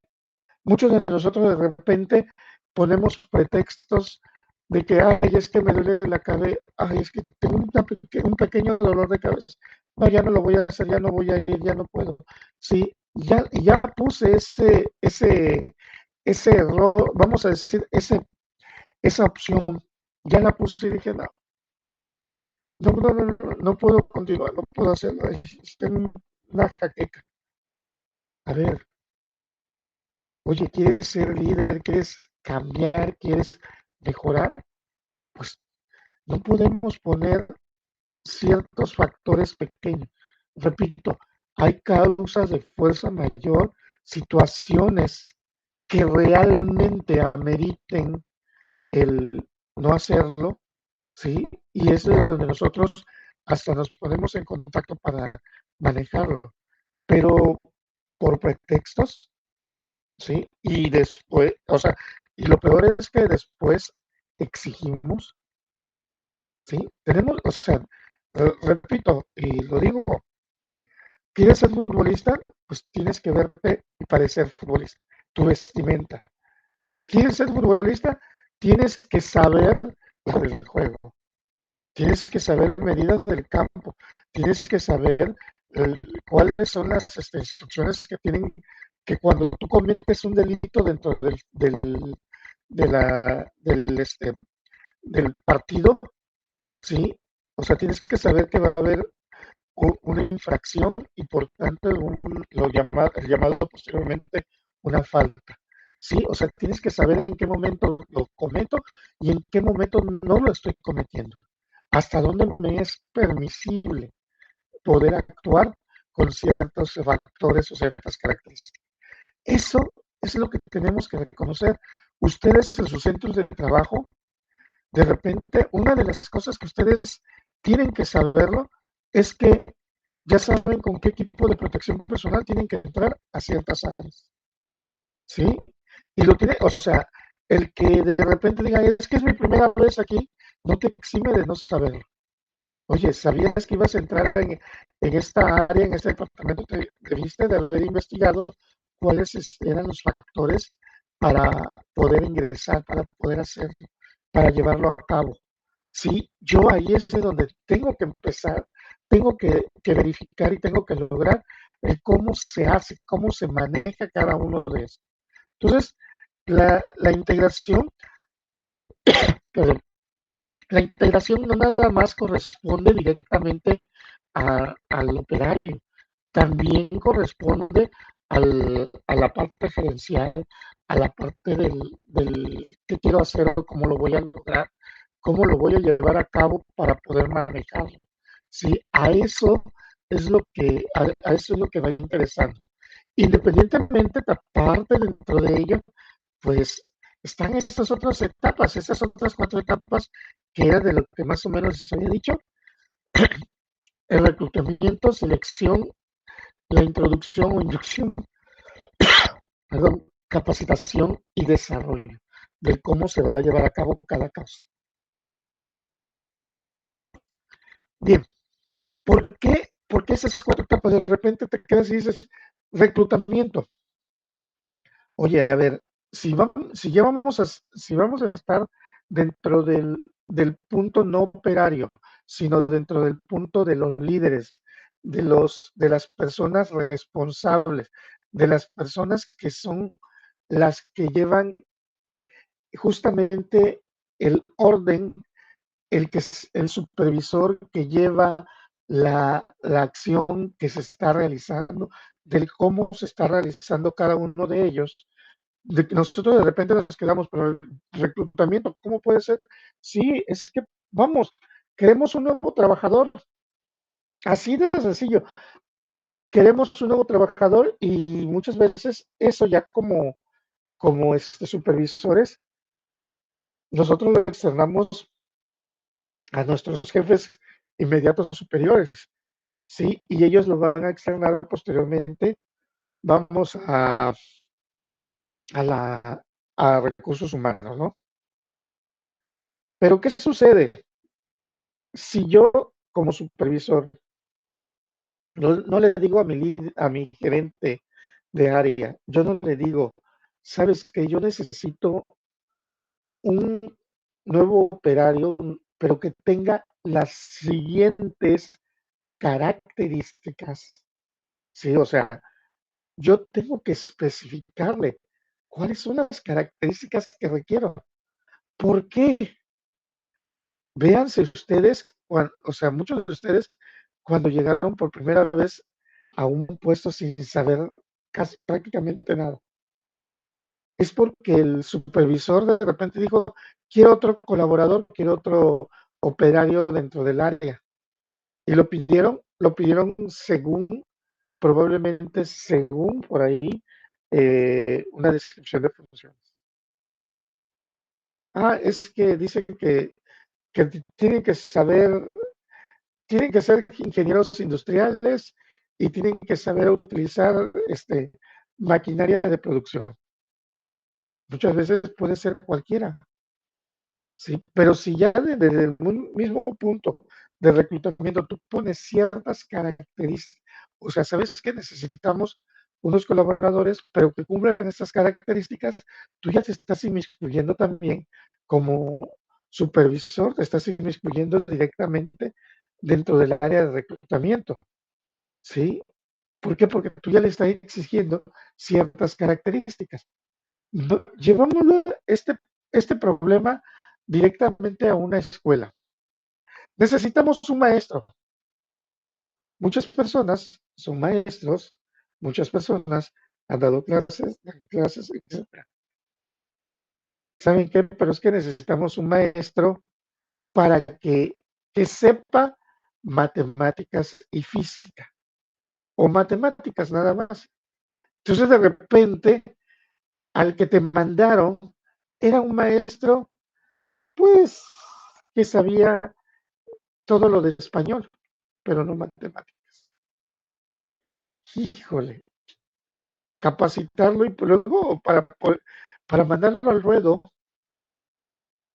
Muchos de nosotros de repente ponemos pretextos de que, ay, es que me duele la cabeza, ay, es que tengo un pequeño dolor de cabeza. No, ya no lo voy a hacer, ya no voy a ir, ya no puedo. Sí, ya puse ese error, vamos a decir, esa opción, ya la puse y dije, no puedo continuar, no puedo hacerlo. Tengo una jaqueca. A ver, oye, ¿quieres ser líder? ¿Quieres cambiar? ¿Quieres mejorar? Pues no podemos poner ciertos factores pequeños. Repito, hay causas de fuerza mayor, situaciones que realmente ameriten el no hacerlo, ¿sí? Y es donde nosotros hasta nos ponemos en contacto para manejarlo. Pero por pretextos, ¿sí? Y después, o sea, y lo peor es que después exigimos, ¿sí? Tenemos, o sea, repito, y lo digo, ¿quieres ser futbolista? Pues tienes que verte y parecer futbolista, tu vestimenta. ¿Quieres ser futbolista? Tienes que saber el juego, tienes que saber medidas del campo, tienes que saber cuáles son las instrucciones que tienen, que cuando tú cometes un delito dentro de del partido, ¿sí? O sea, tienes que saber que va a haber una infracción y por tanto el llamado posteriormente una falta. Sí, o sea, tienes que saber en qué momento lo cometo y en qué momento no lo estoy cometiendo. Hasta dónde me es permisible poder actuar con ciertos factores o ciertas características. Eso es lo que tenemos que reconocer. Ustedes en sus centros de trabajo, de repente, una de las cosas que ustedes tienen que saberlo es que ya saben con qué equipo de protección personal tienen que entrar a ciertas áreas, ¿sí? Y lo tiene, o sea, el que de repente diga, es que es mi primera vez aquí, no te exime de no saberlo. Oye, ¿sabías que ibas a entrar en esta área, en este departamento? Debiste de haber investigado cuáles eran los factores para poder ingresar, para poder hacerlo, para llevarlo a cabo. Sí, yo ahí es de donde tengo que empezar tengo que verificar y tengo que lograr el cómo se hace, cómo se maneja cada uno de estos. Entonces, la integración, perdón, la integración no nada más corresponde directamente al operario, también corresponde a la parte gerencial, a la parte del qué quiero hacer o cómo lo voy a lograr, cómo lo voy a llevar a cabo para poder manejarlo. Sí, a eso es lo que va interesando. Independientemente, aparte dentro de ello, pues están estas otras etapas, esas otras 4 etapas que era de lo que más o menos les había dicho: el reclutamiento, selección, la introducción o inducción, perdón, capacitación y desarrollo del cómo se va a llevar a cabo cada caso. Bien, ¿por qué esas 4 etapas? De repente te quedas y dices, reclutamiento. Oye, a ver, si vamos a estar dentro del punto no operario, sino dentro del punto de los líderes, de las personas responsables, de las personas que son las que llevan justamente el orden, el que es el supervisor que lleva la acción que se está realizando, del cómo se está realizando cada uno de ellos. De que nosotros de repente nos quedamos, pero el reclutamiento, ¿cómo puede ser? Sí, es que, vamos, queremos un nuevo trabajador, así de sencillo, queremos un nuevo trabajador y muchas veces eso ya como supervisores, nosotros lo externamos a nuestros jefes inmediatos superiores, ¿sí? Y ellos lo van a externar posteriormente, vamos a la, a recursos humanos, ¿no? Pero ¿qué sucede? Si yo como supervisor no le digo a mi gerente de área, yo no le digo, sabes que yo necesito un nuevo operario, pero que tenga las siguientes características, ¿sí? O sea, yo tengo que especificarle cuáles son las características que requiero. ¿Por qué? Véanse ustedes, o sea, muchos de ustedes cuando llegaron por primera vez a un puesto sin saber casi prácticamente nada. Es porque el supervisor de repente dijo, quiero otro colaborador, quiero otro operario dentro del área. Y lo pidieron según, probablemente según por ahí, una descripción de funciones. Es que dicen que tienen que ser ingenieros industriales y tienen que saber utilizar maquinaria de producción. Muchas veces puede ser cualquiera, ¿sí? Pero si ya desde el mismo punto de reclutamiento tú pones ciertas características, o sea, sabes que necesitamos unos colaboradores, pero que cumplan estas características, tú ya te estás inmiscuyendo también como supervisor, te estás inmiscuyendo directamente dentro del área de reclutamiento, ¿sí? ¿Por qué? Porque tú ya le estás exigiendo ciertas características. Llevámoslo este problema directamente a una escuela. Necesitamos un maestro. Muchas personas son maestros, muchas personas han dado clases, etc. ¿Saben qué? Pero es que necesitamos un maestro para que sepa matemáticas y física, o matemáticas nada más. Entonces, de repente, al que te mandaron era un maestro, pues, que sabía todo lo de español, pero no matemáticas. Híjole, capacitarlo y luego para mandarlo al ruedo,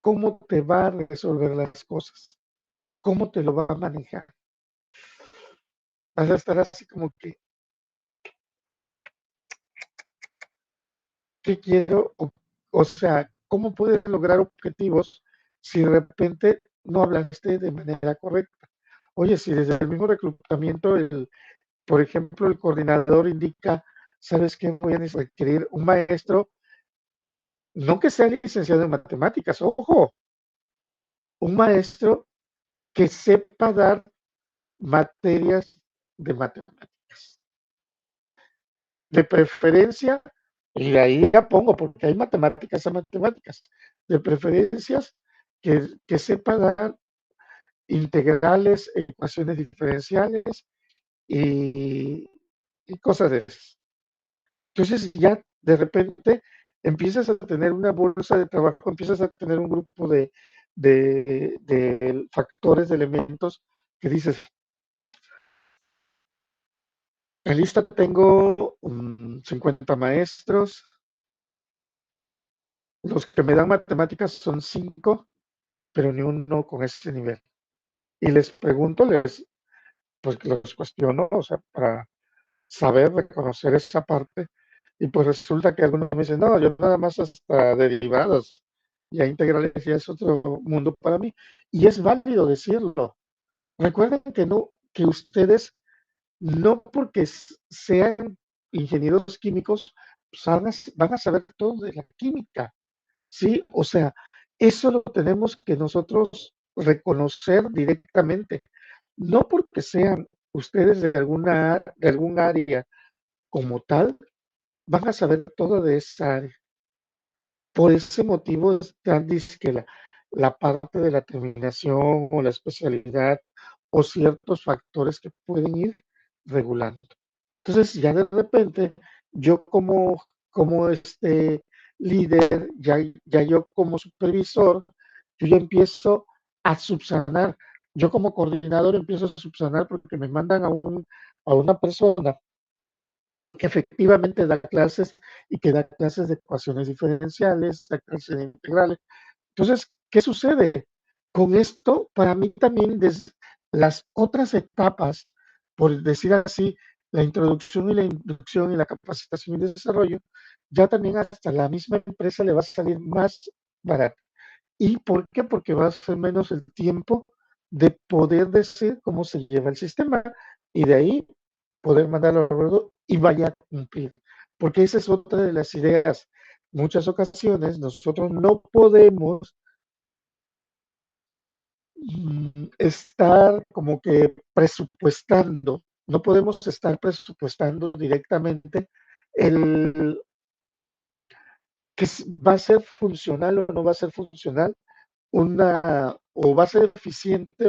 ¿cómo te va a resolver las cosas? ¿Cómo te lo va a manejar? Vas a estar así como que, ¿qué quiero? O sea, ¿cómo puedes lograr objetivos si de repente no hablaste de manera correcta? Oye, si desde el mismo reclutamiento, por ejemplo, el coordinador indica, ¿sabes qué? Voy a requerir un maestro, no que sea licenciado en matemáticas, ojo, un maestro que sepa dar materias de matemáticas. De preferencia, y de ahí ya pongo, porque hay matemáticas a matemáticas, de preferencias que sepa dar integrales, ecuaciones diferenciales y, y cosas de esas. Entonces ya de repente empiezas a tener una bolsa de trabajo, empiezas a tener un grupo de factores, de elementos que dices, en lista tengo 50 maestros, los que me dan matemáticas son 5, pero ni uno con ese nivel. Y les pregunto, pues los cuestiono, o sea, para saber reconocer esa parte. Y pues resulta que algunos me dicen, no, yo nada más hasta derivadas, ya integrales ya es otro mundo para mí. Y es válido decirlo. Recuerden que no, que ustedes no porque sean ingenieros químicos, pues van a saber todo de la química. Sí, o sea, eso lo tenemos que nosotros reconocer directamente, no porque sean ustedes de algún área como tal, van a saber todo de esa área. Por ese motivo están, que la parte de la terminación o la especialidad o ciertos factores que pueden ir regulando. Entonces, ya de repente, yo como líder, ya yo como supervisor, yo ya empiezo a subsanar. Yo como coordinador empiezo a subsanar porque me mandan a una persona que efectivamente da clases y que da clases de ecuaciones diferenciales, da clases de integrales. Entonces, ¿qué sucede? Con esto, para mí también, las otras etapas, por decir así, la introducción y la inducción y la capacitación y desarrollo, ya también hasta la misma empresa le va a salir más barata. ¿Y por qué? Porque va a ser menos el tiempo de poder decir cómo se lleva el sistema y de ahí poder mandarlo a ruedo y vaya a cumplir. Porque esa es otra de las ideas. Muchas ocasiones nosotros no podemos estar como que presupuestando, no podemos estar presupuestando directamente el que va a ser funcional o no va a ser funcional o va a ser eficiente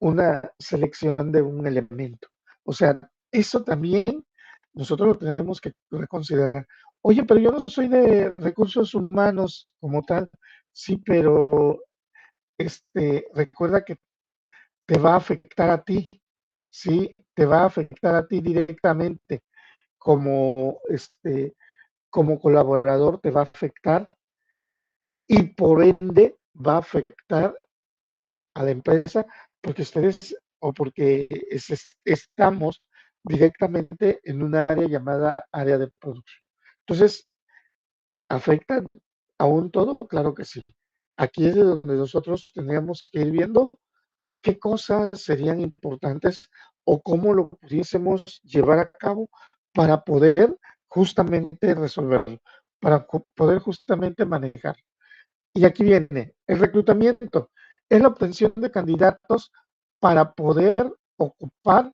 una selección de un elemento. O sea, eso también nosotros lo tenemos que reconsiderar. Oye, pero yo no soy de recursos humanos como tal, sí, pero recuerda que te va a afectar a ti, sí, te va a afectar a ti directamente como como colaborador te va a afectar y por ende va a afectar a la empresa porque ustedes o porque estamos directamente en un área llamada área de producción. Entonces, ¿afecta aún todo? Claro que sí. Aquí es de donde nosotros tendríamos que ir viendo qué cosas serían importantes o cómo lo pudiésemos llevar a cabo para poder justamente resolverlo, para poder justamente manejar. Y aquí viene el reclutamiento, es la obtención de candidatos para poder ocupar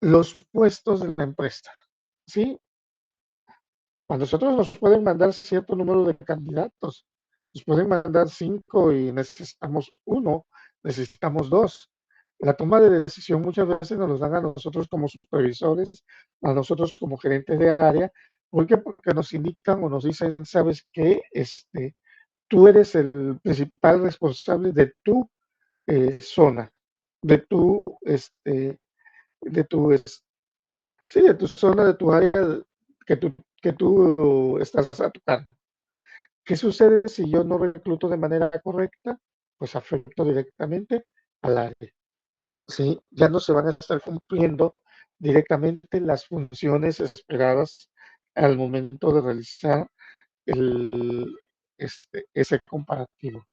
los puestos de la empresa. ¿Sí? A nosotros nos pueden mandar cierto número de candidatos, nos pueden mandar 5 y necesitamos uno, necesitamos dos. La toma de decisión muchas veces nos los dan a nosotros como supervisores, a nosotros como gerentes de área. ¿Por qué? Porque nos indican o nos dicen, ¿sabes qué? Tú eres el principal responsable de tu zona, de tu, de tu, sí, de tu zona, de tu área que tú estás a tu cargo. ¿Qué sucede si yo no recluto de manera correcta? Pues afecto directamente al área. ¿Sí? Ya no se van a estar cumpliendo directamente las funciones esperadas al momento de realizar el, ese comparativo.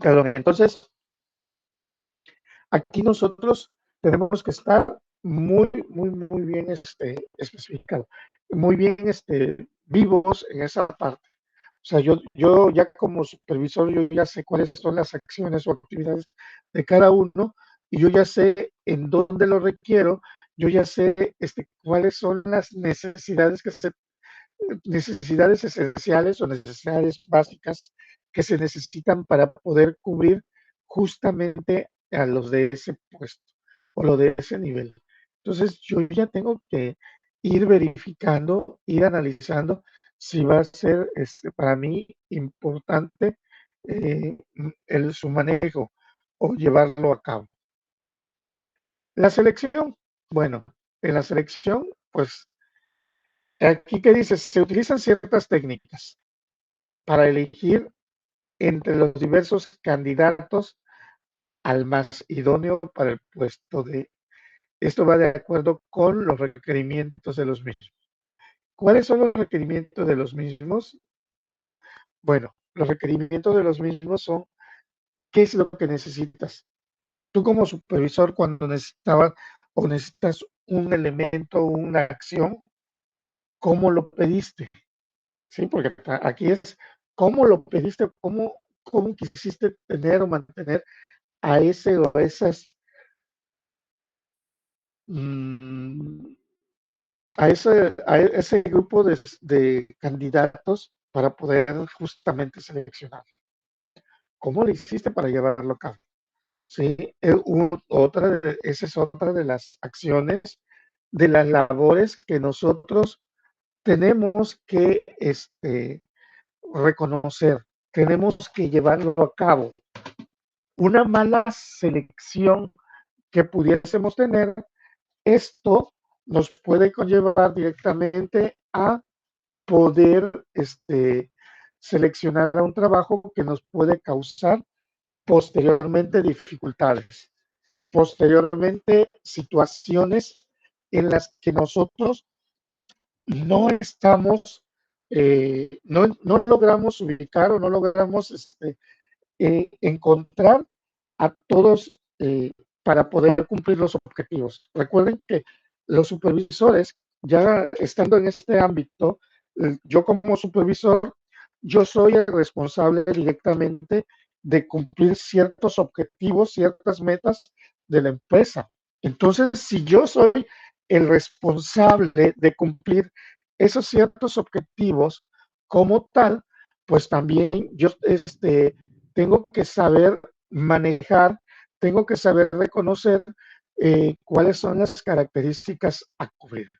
Perdón, entonces, aquí nosotros tenemos que estar muy bien especificado, muy bien vivos en esa parte. O sea, yo ya como supervisor, yo ya sé cuáles son las acciones o actividades de cada uno y yo ya sé en dónde lo requiero, yo ya sé cuáles son las necesidades esenciales o necesidades básicas que se necesitan para poder cubrir justamente a los de ese puesto o lo de ese nivel. Entonces, yo ya tengo que ir verificando, ir analizando si va a ser para mí importante su manejo o llevarlo a cabo. La selección, bueno, en la selección, pues aquí que dice, se utilizan ciertas técnicas para elegir entre los diversos candidatos al más idóneo para el puesto de... Esto va de acuerdo con los requerimientos de los mismos. ¿Cuáles son los requerimientos de los mismos? Bueno, los requerimientos de los mismos son qué es lo que necesitas. Tú como supervisor cuando necesitabas o necesitas un elemento, una acción, ¿cómo lo pediste? Sí, porque aquí es cómo lo pediste, cómo quisiste tener o mantener a ese o a esas mm, a ese grupo de candidatos para poder justamente seleccionar. ¿Cómo lo hiciste para llevarlo a cabo? Sí, esa es otra de las acciones, de las labores que nosotros tenemos que reconocer, tenemos que llevarlo a cabo. Una mala selección que pudiésemos tener, esto nos puede conllevar directamente a poder seleccionar a un trabajo que nos puede causar posteriormente dificultades, posteriormente situaciones en las que nosotros no estamos, no logramos ubicar o no logramos encontrar a todos para poder cumplir los objetivos. Recuerden que los supervisores, ya estando en este ámbito, yo como supervisor, yo soy el responsable directamente de cumplir ciertos objetivos, ciertas metas de la empresa. Entonces, si yo soy el responsable de cumplir esos ciertos objetivos como tal, pues también yo tengo que saber manejar, tengo que saber reconocer cuáles son las características a cubrir.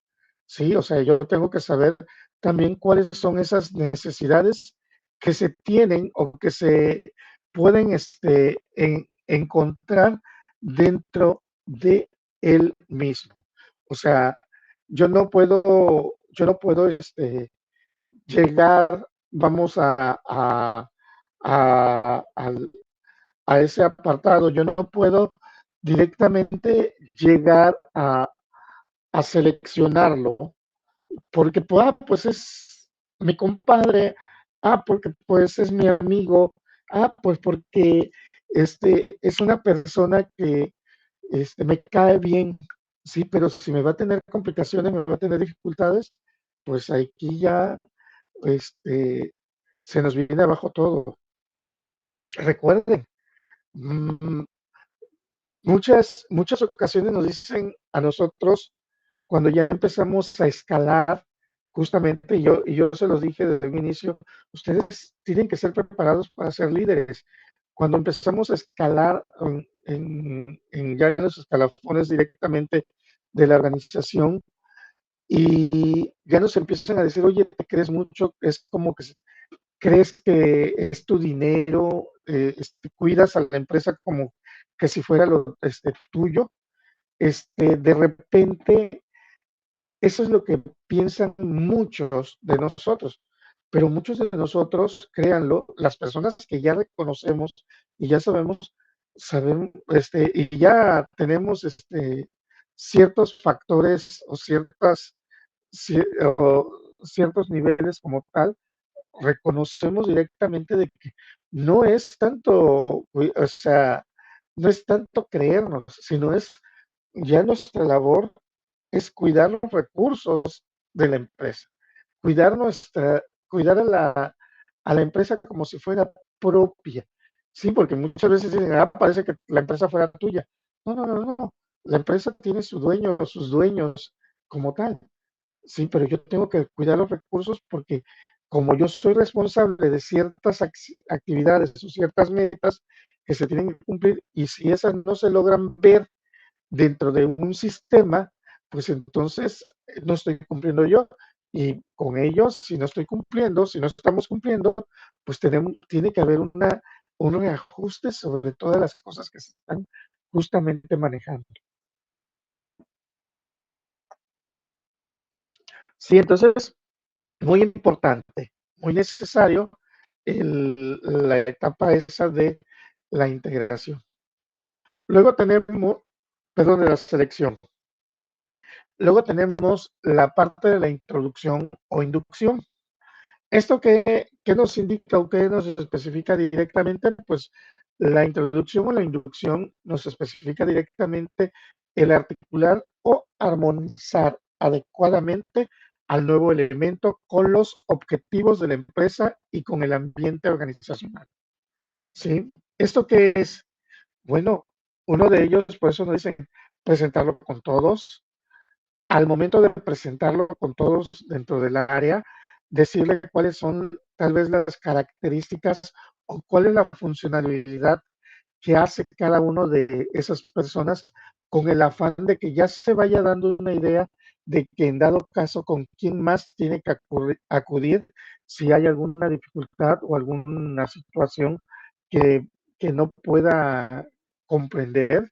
Sí, o sea, yo tengo que saber también cuáles son esas necesidades que se tienen o que se pueden encontrar dentro de él mismo. O sea, yo no puedo llegar, vamos al a ese apartado. Yo no puedo directamente llegar a seleccionarlo porque pues es mi compadre, porque pues es mi amigo, pues porque es una persona que me cae bien, sí, pero si me va a tener complicaciones, me va a tener dificultades, pues aquí ya este, se nos viene abajo todo. Recuerden, mm, muchas ocasiones nos dicen a nosotros cuando ya empezamos a escalar, justamente y yo se los dije desde un inicio, ustedes tienen que ser preparados para ser líderes. Cuando empezamos a escalar ya en los escalafones directamente de la organización y ya nos empiezan a decir, oye, te crees mucho, es como que crees que es tu dinero, cuidas a la empresa como que si fuera tuyo, de repente, eso es lo que piensan muchos de nosotros, pero muchos de nosotros, créanlo, las personas que ya reconocemos y ya sabemos, y ya tenemos ciertos factores o o ciertos niveles como tal, reconocemos directamente de que no es tanto, o sea, no es tanto creernos, sino es ya nuestra labor es cuidar los recursos de la empresa, cuidar nuestra, cuidar a la empresa como si fuera propia. Sí, porque muchas veces dicen, ah, parece que la empresa fuera tuya. No, no, no, no. La empresa tiene su dueño, sus dueños como tal. Sí, pero yo tengo que cuidar los recursos porque como yo soy responsable de ciertas actividades o ciertas metas que se tienen que cumplir y si esas no se logran ver dentro de un sistema, pues entonces no estoy cumpliendo yo. Y con ellos, si no estoy cumpliendo, si no estamos cumpliendo, pues tiene que haber un reajuste sobre todas las cosas que se están justamente manejando. Sí, entonces, muy importante, muy necesario la etapa esa de la integración. Luego tenemos, perdón, de la selección. Luego tenemos la parte de la introducción o inducción. ¿Esto qué nos indica o qué nos especifica directamente? Pues la introducción o la inducción nos especifica directamente el articular o armonizar adecuadamente al nuevo elemento con los objetivos de la empresa y con el ambiente organizacional. ¿Sí? ¿Esto qué es? Bueno, uno de ellos, por eso nos dicen presentarlo con todos, al momento de presentarlo con todos dentro del área, decirle cuáles son tal vez las características o cuál es la funcionalidad que hace cada uno de esas personas con el afán de que ya se vaya dando una idea de que en dado caso con quién más tiene que acudir si hay alguna dificultad o alguna situación que, que no pueda comprender,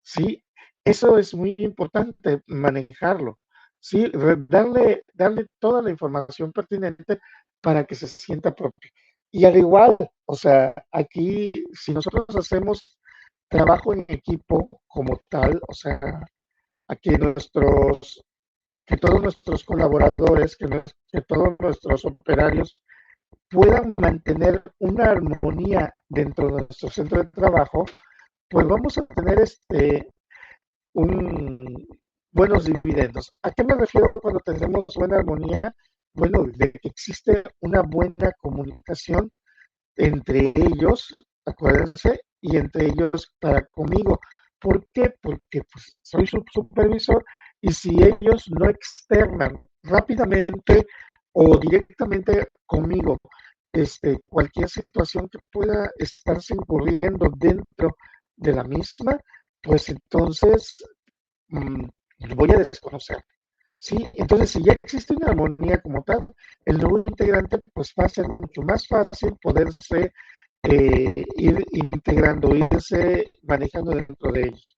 ¿sí? Eso es muy importante, manejarlo, ¿sí? Darle toda la información pertinente para que se sienta propio. Y al igual, o sea, aquí si nosotros hacemos trabajo en equipo como tal, o sea, aquí que todos nuestros colaboradores, que todos nuestros operarios puedan mantener una armonía dentro de nuestro centro de trabajo, pues vamos a tener un buenos dividendos. ¿A qué me refiero cuando tenemos buena armonía? Bueno, de que existe una buena comunicación entre ellos, acuérdense, y entre ellos para conmigo. ¿Por qué? Porque pues, soy su supervisor y si ellos no externan rápidamente o directamente conmigo cualquier situación que pueda estarse incurriendo dentro de la misma, pues entonces mmm, voy a desconocer. Sí, entonces si ya existe una armonía como tal, el nuevo integrante pues va a ser mucho más fácil poderse ir integrando, irse manejando dentro de ellos.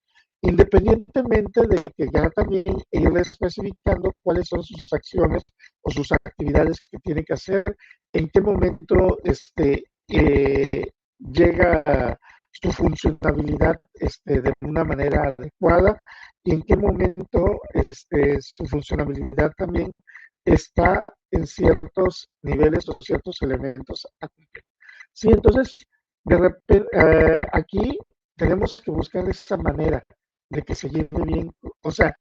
Independientemente de que ya también irle especificando cuáles son sus acciones o sus actividades que tiene que hacer, en qué momento llega su funcionalidad de una manera adecuada y en qué momento su funcionalidad también está en ciertos niveles o ciertos elementos a cumplir. Sí, entonces, de repente, aquí tenemos que buscar esa manera de que se lleve bien, o sea,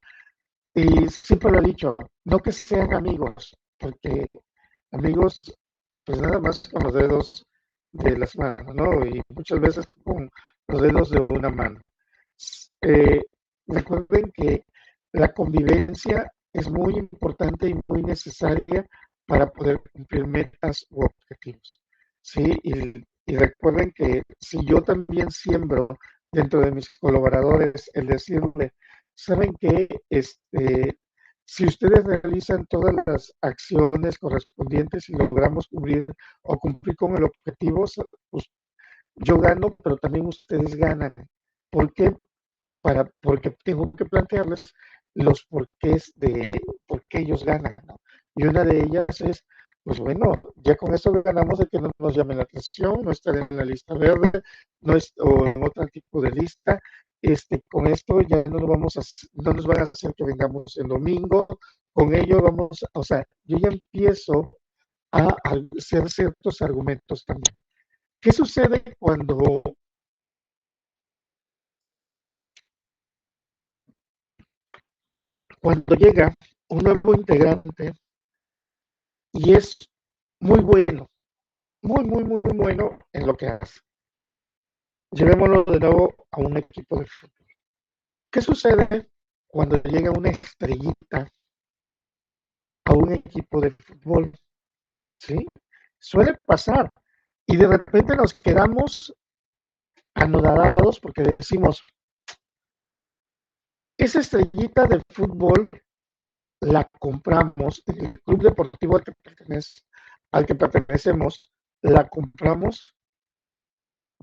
y siempre lo he dicho, no que sean amigos, porque amigos, pues nada más con los dedos de las manos, ¿no? Y muchas veces con los dedos de una mano. Eh, Recuerden que la convivencia es muy importante y muy necesaria para poder cumplir metas u objetivos. Sí, y recuerden que si yo también siembro dentro de mis colaboradores el decirle, saben que si ustedes realizan todas las acciones correspondientes y logramos cumplir con el objetivo, pues yo gano, pero también ustedes ganan. ¿Por qué? Porque tengo que plantearles los porqués de por qué ellos ganan, ¿no? Y una de ellas es, pues bueno, ya con esto ganamos de que no nos llamen la atención, no estar en la lista verde, o en otro tipo de lista. Con esto ya no nos van a hacer que vengamos el domingo, con ello o sea, yo ya empiezo a hacer ciertos argumentos también. ¿Qué sucede cuando llega un nuevo integrante y es muy bueno, muy, muy, muy bueno en lo que hace? Llevémoslo de nuevo a un equipo de fútbol. ¿Qué sucede cuando llega una estrellita a un equipo de fútbol? ¿Sí? Suele pasar. Y de repente nos quedamos anodados porque decimos, esa estrellita de fútbol la compramos, el club deportivo al que pertenecemos, la compramos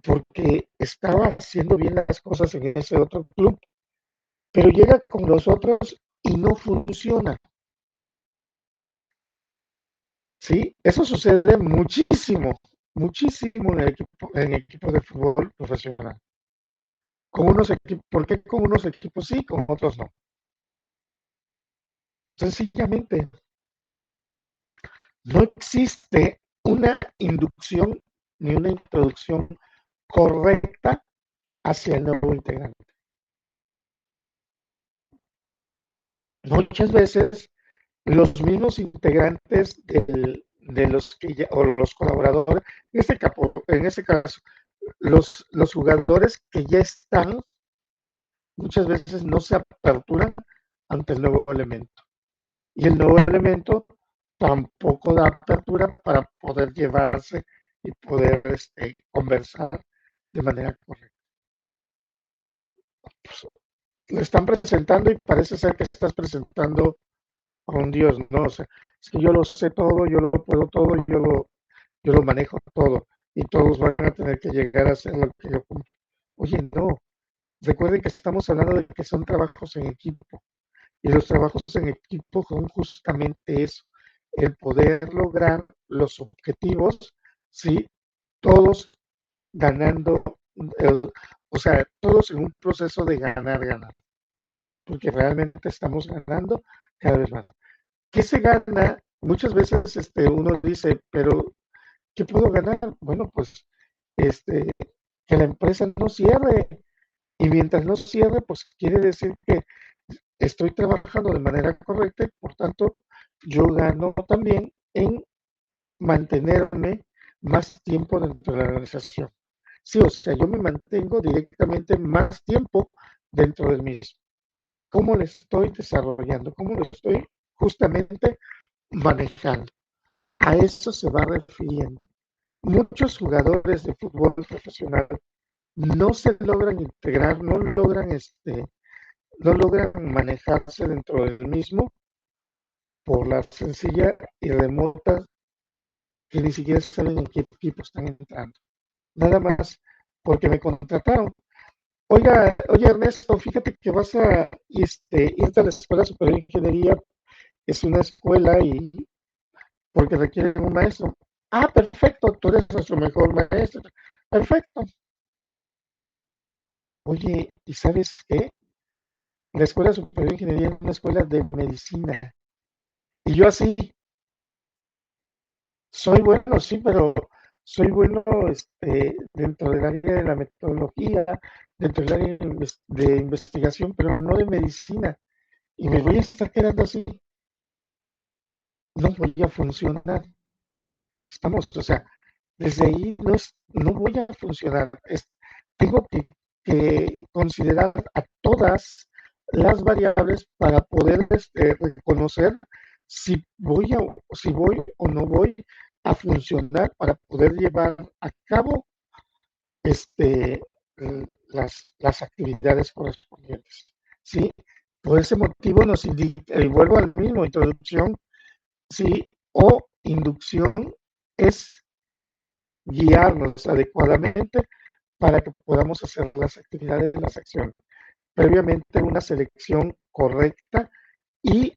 porque estaba haciendo bien las cosas en ese otro club, pero llega con nosotros y no funciona. Sí, eso sucede muchísimo, muchísimo en equipos de fútbol profesional. ¿Por qué con unos equipos sí, con otros no? Sencillamente, no existe una inducción ni una introducción correcta hacia el nuevo integrante. Muchas veces los mismos integrantes de los que ya, o los colaboradores, en este caso, los jugadores que ya están, muchas veces no se aperturan ante el nuevo elemento. Y el nuevo elemento tampoco da apertura para poder llevarse y poder conversar de manera correcta. Pues, lo están presentando y parece ser que estás presentando a un Dios, ¿no? O sea, es que yo lo sé todo, yo lo puedo todo, yo lo manejo todo y todos van a tener que llegar a hacer lo que yo cumplo. Oye, no, recuerden que estamos hablando de que son trabajos en equipo y los trabajos en equipo son justamente eso, el poder lograr los objetivos, ¿sí? Todos ganando, el, o sea, todos en un proceso de ganar, ganar, porque realmente estamos ganando cada vez más. ¿Qué se gana? Muchas veces uno dice, pero ¿qué puedo ganar? Bueno, pues este, que la empresa no cierre. Y mientras no cierre, pues quiere decir que estoy trabajando de manera correcta y por tanto yo gano también en mantenerme más tiempo dentro de la organización. Sí, o sea, yo me mantengo directamente más tiempo dentro del mismo. ¿Cómo lo estoy desarrollando? ¿Cómo lo estoy justamente manejando? A eso se va refiriendo. Muchos jugadores de fútbol profesional no se logran integrar, no logran manejarse dentro del mismo por la sencilla y remota que ni siquiera saben en qué equipo están entrando. Nada más porque me contrataron. Oye Ernesto, fíjate que vas a irte a la Escuela Superior de Ingeniería, es una escuela y porque requieren un maestro. Ah, perfecto, tú eres nuestro mejor maestro. Perfecto. Oye, ¿y sabes qué? La Escuela Superior de Ingeniería es una escuela de medicina. Y yo así, soy bueno, sí, pero soy bueno dentro del área de la metodología, dentro del área de investigación, pero no de medicina. Y me voy a estar quedando así, no voy a funcionar. Estamos, o sea, desde ahí no voy a funcionar. Tengo que considerar a todas las variables para poder reconocer si voy o no voy a funcionar para poder llevar a cabo este, las actividades correspondientes. ¿Sí? Por ese motivo nos indica, y vuelvo al mismo, introducción, sí, o inducción es guiarnos adecuadamente para que podamos hacer las actividades, las acciones. Previamente una selección correcta y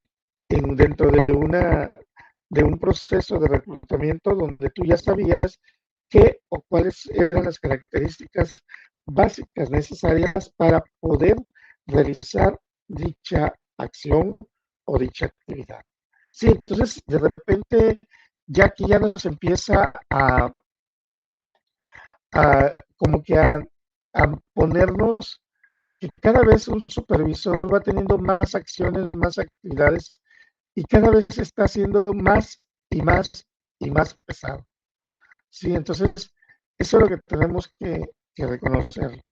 dentro de un proceso de reclutamiento donde tú ya sabías qué o cuáles eran las características básicas necesarias para poder realizar dicha acción o dicha actividad. Sí, entonces de repente ya aquí ya nos empieza como que a ponernos que cada vez un supervisor va teniendo más acciones, más actividades y cada vez se está haciendo más y más y más pesado. Sí, entonces eso es lo que tenemos que reconocer.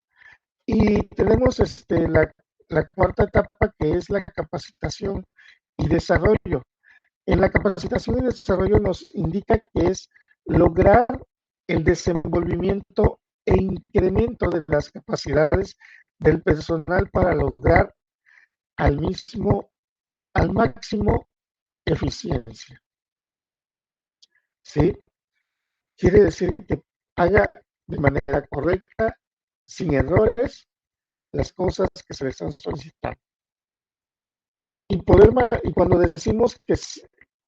Y tenemos la cuarta etapa que es la capacitación y desarrollo. En la capacitación y desarrollo nos indica que es lograr el desenvolvimiento e incremento de las capacidades del personal para lograr al mismo, al máximo eficiencia. ¿Sí? Quiere decir que haga de manera correcta, sin errores, las cosas que se le están solicitando. Y cuando decimos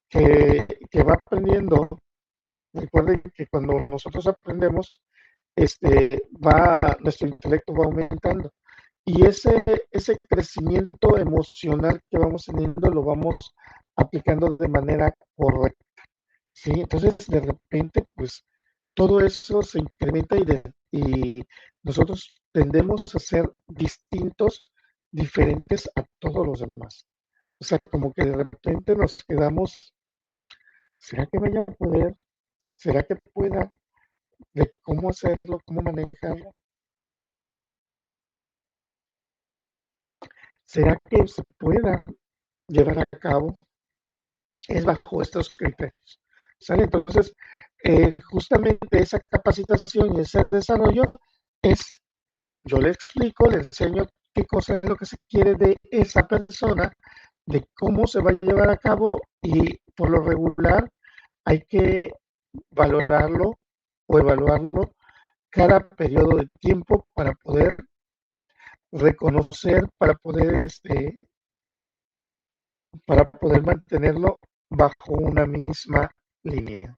que va aprendiendo, recuerden que cuando nosotros aprendemos, nuestro intelecto va aumentando. Y ese crecimiento emocional que vamos teniendo lo vamos aplicando de manera correcta. ¿Sí? Entonces, de repente, pues todo eso se incrementa y nosotros tendemos a ser distintos, diferentes a todos los demás. O sea, como que de repente nos quedamos, ¿será que vaya a poder? ¿Será que pueda? ¿De cómo hacerlo? ¿Cómo manejarlo? ¿Será que se pueda llevar a cabo? Es bajo estos criterios. ¿Sale? Entonces, justamente esa capacitación y ese desarrollo es, yo le explico, le enseño qué cosa es lo que se quiere de esa persona, de cómo se va a llevar a cabo y por lo regular hay que valorarlo o evaluarlo cada periodo de tiempo para poder reconocer, para poder mantenerlo bajo una misma línea.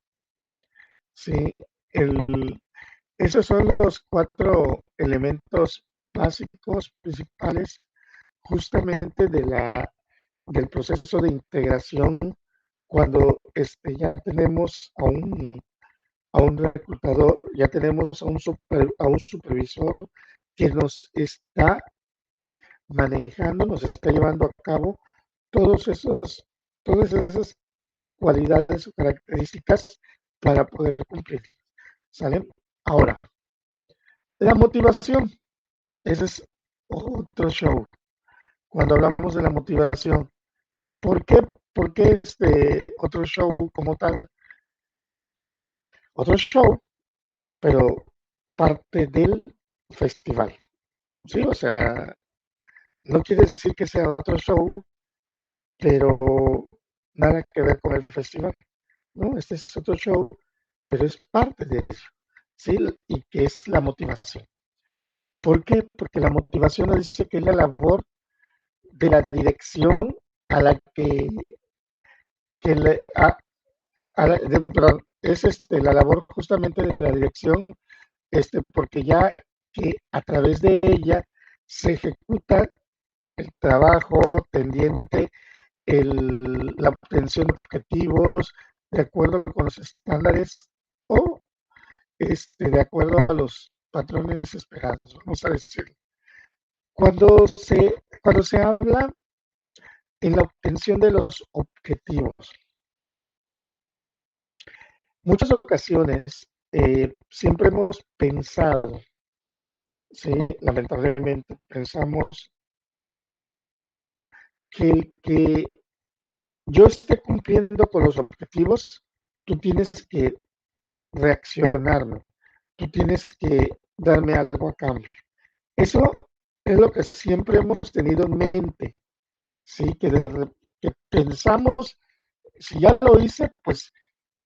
Sí, esos son los cuatro elementos básicos, principales, justamente del proceso de integración cuando ya tenemos a un reclutador, ya tenemos a un supervisor que nos está manejando, nos está llevando a cabo todos esos, todas esas cualidades o características para poder cumplir. ¿Sale? Ahora, la motivación, ese es otro show. Cuando hablamos de la motivación, ¿por qué, por qué otro show como tal? Otro show, pero parte del festival. Sí, o sea, no quiere decir que sea otro show, pero nada que ver con el festival, ¿no? Este es otro show, pero es parte de eso, ¿sí? Y que es la motivación. ¿Por qué? Porque la motivación nos dice que es la labor de la dirección a la que le, perdón, es la labor justamente de la dirección, porque ya que a través de ella se ejecuta el trabajo tendiente, la obtención de objetivos de acuerdo con los estándares o de acuerdo a los patrones esperados, vamos a decir. Cuando se habla en la obtención de los objetivos, muchas ocasiones siempre hemos pensado, sí, lamentablemente pensamos que yo esté cumpliendo con los objetivos, tú tienes que reaccionarme, tú tienes que darme algo a cambio. Eso es lo que siempre hemos tenido en mente, ¿sí? Que pensamos, si ya lo hice, pues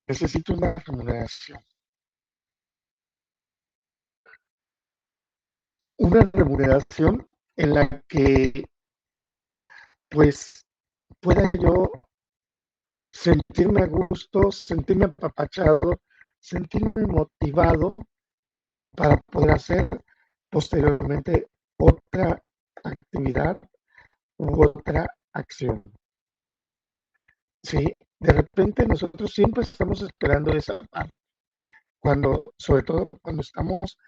necesito una remuneración. Una remuneración en la que pues pueda yo sentirme a gusto, sentirme apapachado, sentirme motivado para poder hacer posteriormente otra actividad u otra acción. Sí, de repente nosotros siempre estamos esperando esa parte. sobre todo cuando estamos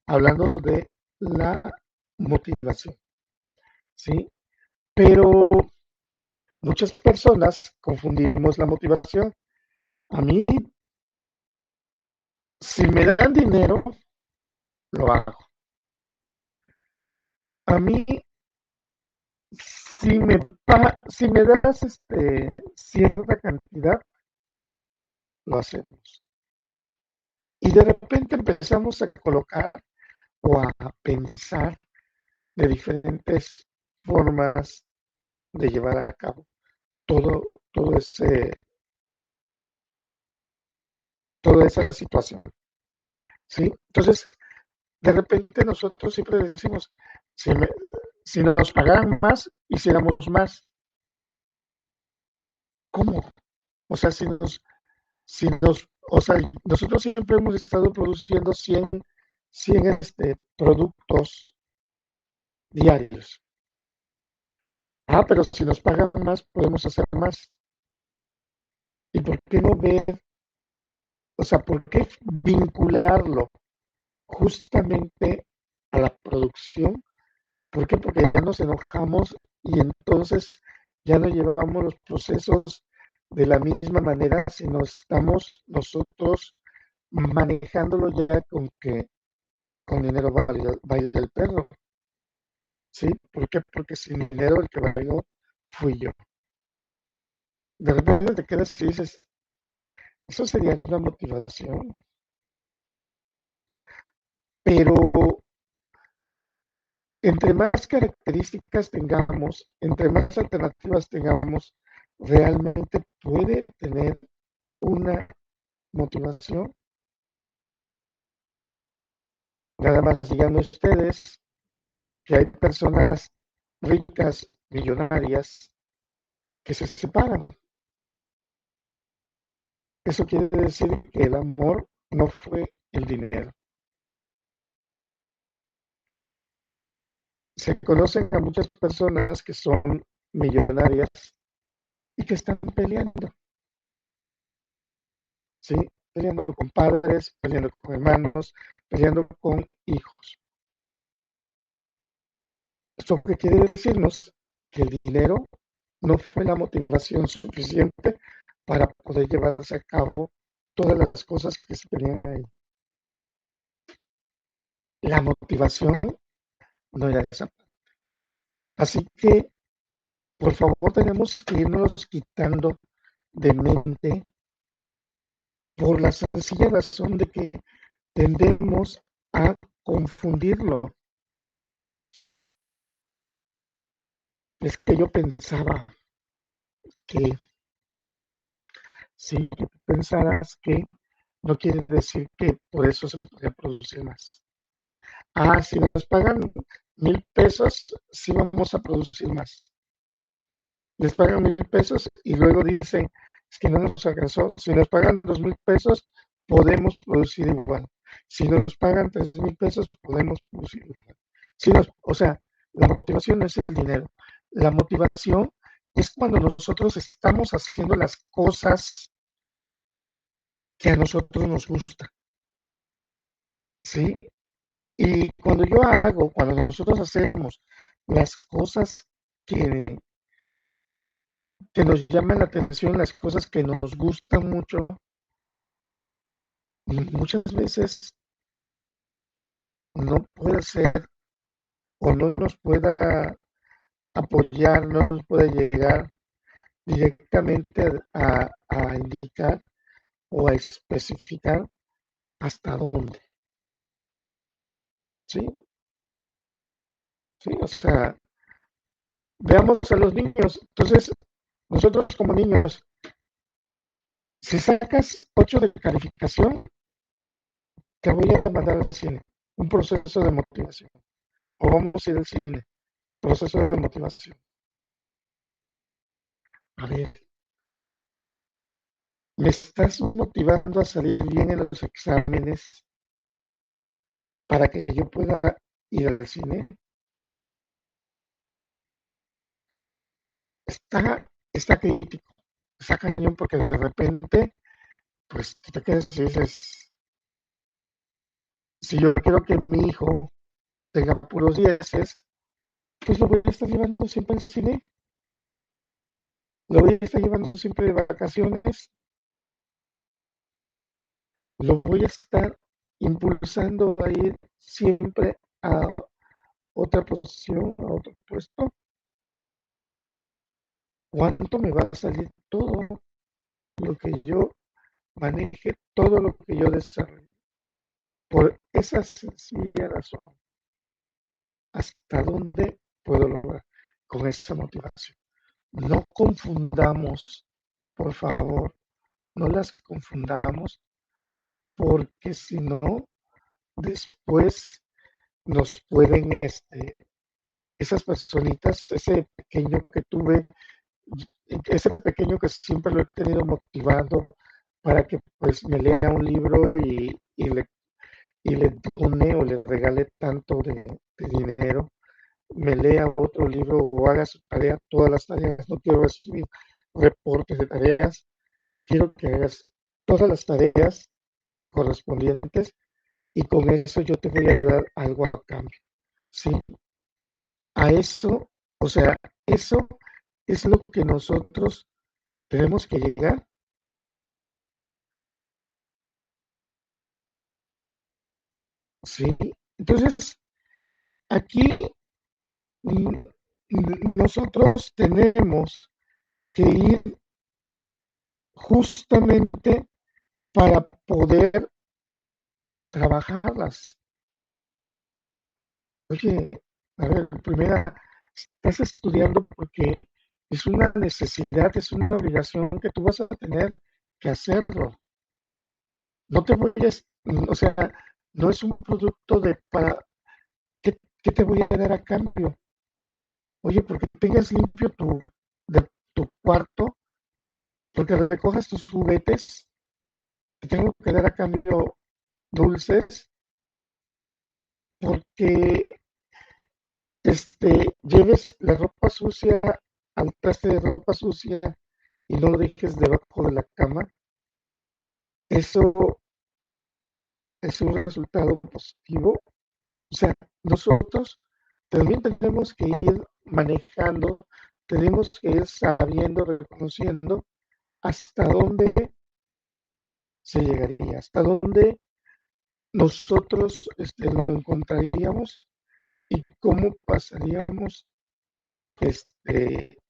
hablando de la motivación, ¿sí? Pero muchas personas confundimos la motivación. A mí, si me dan dinero, lo hago. A mí, si me das cierta cantidad, lo hacemos. Y de repente empezamos a colocar o a pensar de diferentes formas de llevar a cabo todo toda esa situación, ¿sí? Entonces, de repente nosotros siempre decimos, si, me, si nos pagaran más, hiciéramos más. ¿Cómo? O sea, o sea, nosotros siempre hemos estado produciendo 100 productos diarios. Ah, pero si nos pagan más, podemos hacer más. ¿Y por qué no ver, o sea, por qué vincularlo justamente a la producción? ¿Por qué? Porque ya nos enojamos y entonces ya no llevamos los procesos de la misma manera, sino estamos nosotros manejándolo ya con que con dinero baila el perro, ¿sí? ¿Por qué? Porque sin dinero el que bailó fui yo. De repente te quedas y dices, eso sería una motivación, pero entre más características tengamos, entre más alternativas tengamos, realmente puede tener una motivación. Nada más díganme ustedes que hay personas ricas, millonarias, que se separan. Eso quiere decir que el amor no fue el dinero. Se conocen a muchas personas que son millonarias y que están peleando, ¿sí? Peleando con padres, peleando con hermanos, peleando con hijos. ¿Esto qué quiere decirnos? Que el dinero no fue la motivación suficiente para poder llevarse a cabo todas las cosas que se tenían ahí. La motivación no era esa. Así que, por favor, tenemos que irnos quitando de mente por la sencilla razón de que tendemos a confundirlo. Es que yo pensaba que si tú pensaras que no quiere decir que por eso se podría producir más. Ah, si nos pagan 1,000 pesos, sí vamos a producir más. Les pagan 1,000 pesos y luego dicen, es que no nos alcanzó. Si nos pagan 2,000 pesos, podemos producir igual. Si nos pagan 3,000 pesos, podemos producir igual. O sea, la motivación no es el dinero. La motivación es cuando nosotros estamos haciendo las cosas que a nosotros nos gustan, ¿sí? Y cuando nosotros hacemos las cosas que, que nos llaman la atención, las cosas que nos gustan mucho, muchas veces no puede ser o no nos pueda apoyar, no nos puede llegar directamente a indicar o a especificar hasta dónde, ¿sí? ¿Sí? O sea, veamos a los niños. Entonces, nosotros como niños, si sacas 8 de calificación, te voy a mandar al cine. Un proceso de motivación. O vamos a ir al cine. Proceso de motivación. A ver, ¿me estás motivando a salir bien en los exámenes para que yo pueda ir al cine? Está crítico, está cañón porque de repente, pues tú te quedas y dices, Si yo quiero que mi hijo tenga puros dieces, pues lo voy a estar llevando siempre al cine, lo voy a estar llevando siempre de vacaciones, lo voy a estar impulsando a ir siempre a otra posición, a otro puesto. ¿Cuánto me va a salir todo lo que yo maneje, todo lo que yo desarrolle? Por esa sencilla razón, ¿hasta dónde puedo lograr con esa motivación? No confundamos, por favor, no las confundamos, porque si no, después nos pueden, esas personitas, ese pequeño que tuve, ese pequeño que siempre lo he tenido motivando para que pues me lea un libro y le done o le regale tanto de dinero, me lea otro libro o haga su tarea, todas las tareas, no quiero recibir reportes de tareas, quiero que hagas todas las tareas correspondientes y con eso yo te voy a dar algo a cambio. ¿Sí? A eso, o sea, eso es lo que nosotros tenemos que llegar. ¿Sí? Entonces, aquí nosotros tenemos que ir justamente para poder trabajarlas. Oye, a ver, primera, estás estudiando porque es una necesidad, es una obligación que tú vas a tener que hacerlo. No te voy a, o sea, no es un producto de para, ¿qué te voy a dar a cambio? Oye, porque tengas limpio tu cuarto, porque recojas tus juguetes, te tengo que dar a cambio dulces, porque lleves la ropa sucia al traste de ropa sucia y no lo dejes debajo de la cama, eso es un resultado positivo. O sea, nosotros también tenemos que ir manejando, tenemos que ir sabiendo, reconociendo hasta dónde se llegaría, hasta dónde nosotros lo encontraríamos y cómo pasaríamos, este,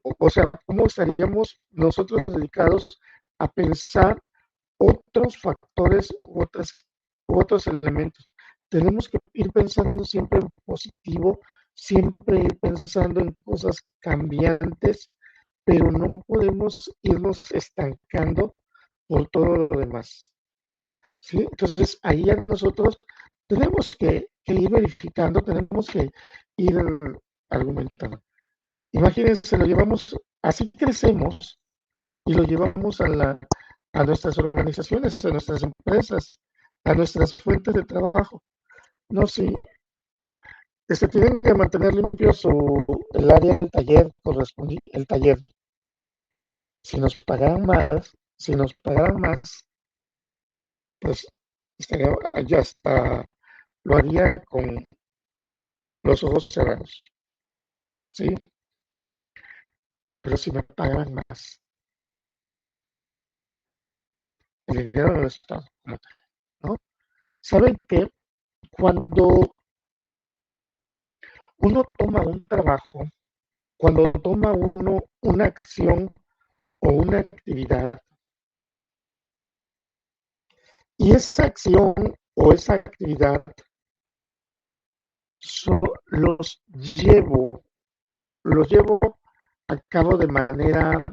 o sea, cómo estaríamos nosotros dedicados a pensar otros factores u otros elementos. Tenemos que ir pensando siempre en positivo, siempre ir pensando en cosas cambiantes, pero no podemos irnos estancando por todo lo demás. ¿Sí? Entonces, ahí ya nosotros tenemos que ir verificando, tenemos que ir argumentando. Imagínense, lo llevamos, así crecemos y lo llevamos a nuestras organizaciones, a nuestras empresas, a nuestras fuentes de trabajo. No, sí, tienen que mantener limpio el área del taller correspondiente, el taller. Si nos pagaran más, pues estaría, ya está, lo haría con los ojos cerrados, ¿sí? Pero si me pagaran más, el dinero del Estado, como tal, ¿no? ¿Saben qué? Cuando uno toma un trabajo, cuando toma uno una acción o una actividad, y esa acción o esa actividad so, los llevo, los llevo a cabo de manera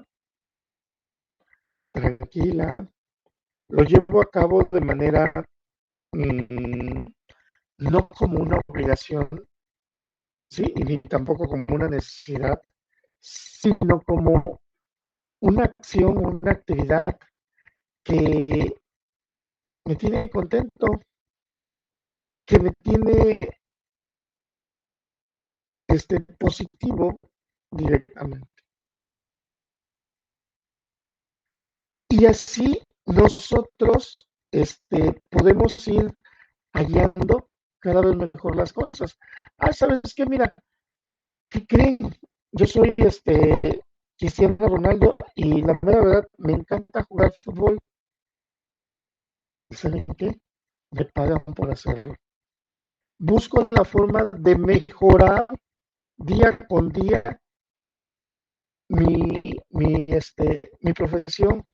tranquila, los llevo a cabo de manera mmm, no como una obligación, ¿sí? Y ni tampoco como una necesidad, sino como una acción, una actividad que me tiene contento, que me tiene positivo directamente. Y así nosotros podemos ir hallando cada vez mejor las cosas. Ah, ¿sabes qué? Mira, ¿qué creen? Yo soy Cristiano Ronaldo y la mera verdad me encanta jugar fútbol. ¿Y saben qué? Me pagan por hacerlo. Busco la forma de mejorar día con día mi profesión,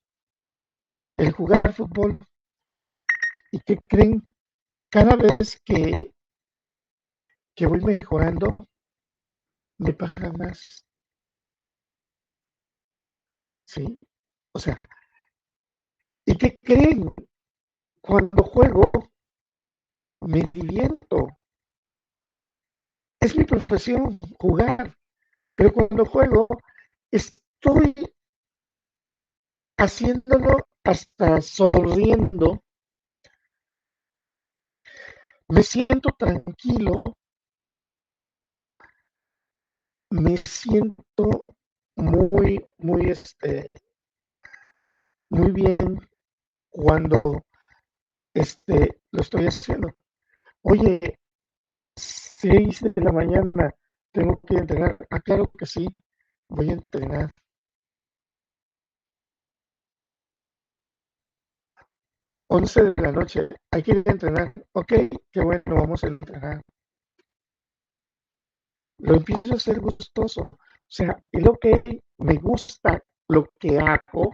el jugar fútbol. ¿Y qué creen? Cada vez que voy mejorando, me pagan más, ¿sí? O sea, ¿y qué creen? Cuando juego, me divierto. Es mi profesión, jugar. Pero cuando juego, estoy haciéndolo hasta sonriendo, me siento tranquilo, me siento muy bien cuando lo estoy haciendo. Oye, 6 de la mañana, tengo que entrenar. Ah, claro que sí, voy a entrenar. 11 de la noche, hay que ir a entrenar. Ok, qué bueno, vamos a entrenar. Lo empiezo a hacer gustoso. O sea, el ok, me gusta lo que hago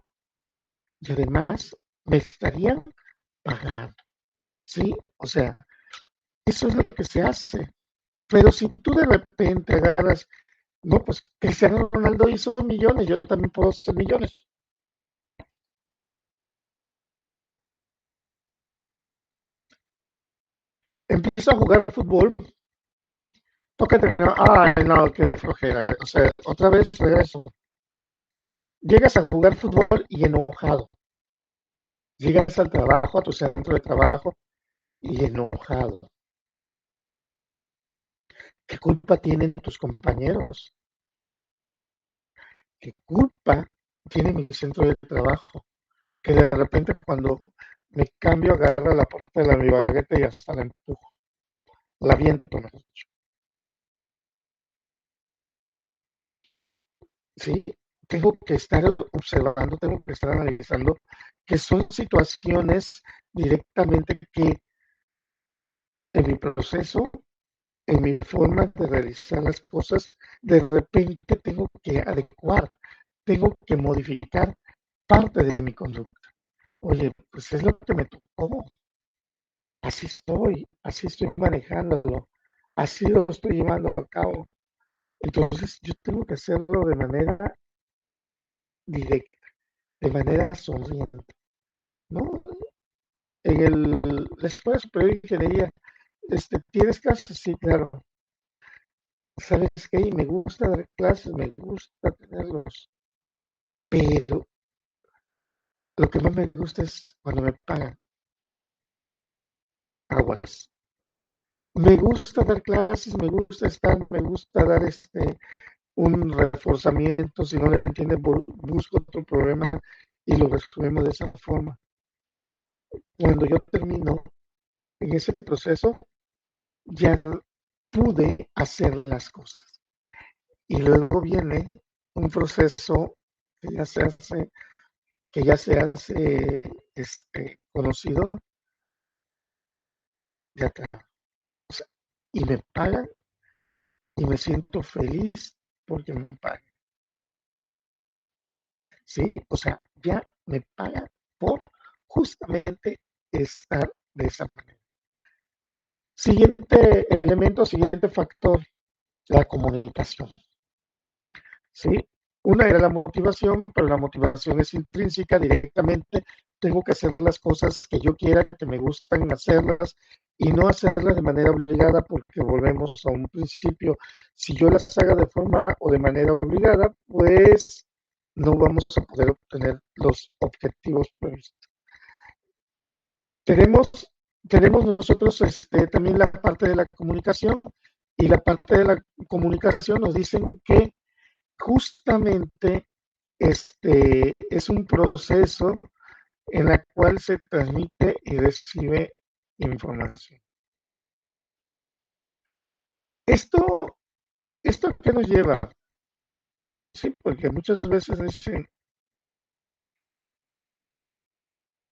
y además me estarían pagando. ¿Sí? O sea, eso es lo que se hace. Pero si tú de repente agarras, no, pues Cristiano Ronaldo hizo millones, yo también puedo hacer millones. Empiezo a jugar fútbol, toca entrenar, ay no, qué flojera. O sea, otra vez regreso. Llegas a jugar fútbol y enojado. Llegas al trabajo, a tu centro de trabajo y enojado. ¿Qué culpa tienen tus compañeros? ¿Qué culpa tiene mi centro de trabajo? Que de repente cuando me cambio agarra la puerta de la mi bagueta y hasta la empujo, la viento, ¿no? Sí, tengo que estar observando, tengo que estar analizando que son situaciones directamente que en mi proceso, en mi forma de realizar las cosas, de repente tengo que adecuar, tengo que modificar parte de mi conducta. Oye, pues es lo que me tocó, así estoy manejándolo, así lo estoy llevando a cabo. Entonces yo tengo que hacerlo de manera directa, de manera sonriente, ¿no? La Escuela Superior de Ingeniería, ¿tienes clases? Sí, claro. ¿Sabes qué? Me gusta dar clases, me gusta tenerlos, pero lo que más me gusta es cuando me pagan aguas. Me gusta dar clases, me gusta estar, me gusta dar un reforzamiento, si no le entienden, busco otro problema y lo resolvemos de esa forma. Cuando yo termino en ese proceso, ya pude hacer las cosas. Y luego viene un proceso que ya se hace, que ya se hace conocido de acá. O sea, y me pagan y me siento feliz porque me pagan. ¿Sí? O sea, ya me pagan por justamente estar de esa manera. Siguiente elemento, siguiente factor, la comunicación. ¿Sí? Una era la motivación, pero la motivación es intrínseca directamente. Tengo que hacer las cosas que yo quiera, que me gustan hacerlas y no hacerlas de manera obligada porque volvemos a un principio. Si yo las haga de forma o de manera obligada, pues no vamos a poder obtener los objetivos previstos. Tenemos, tenemos nosotros también la parte de la comunicación y la parte de la comunicación nos dicen que justamente es un proceso en el cual se transmite y recibe información. Esto, ¿esto a qué nos lleva? Sí, porque muchas veces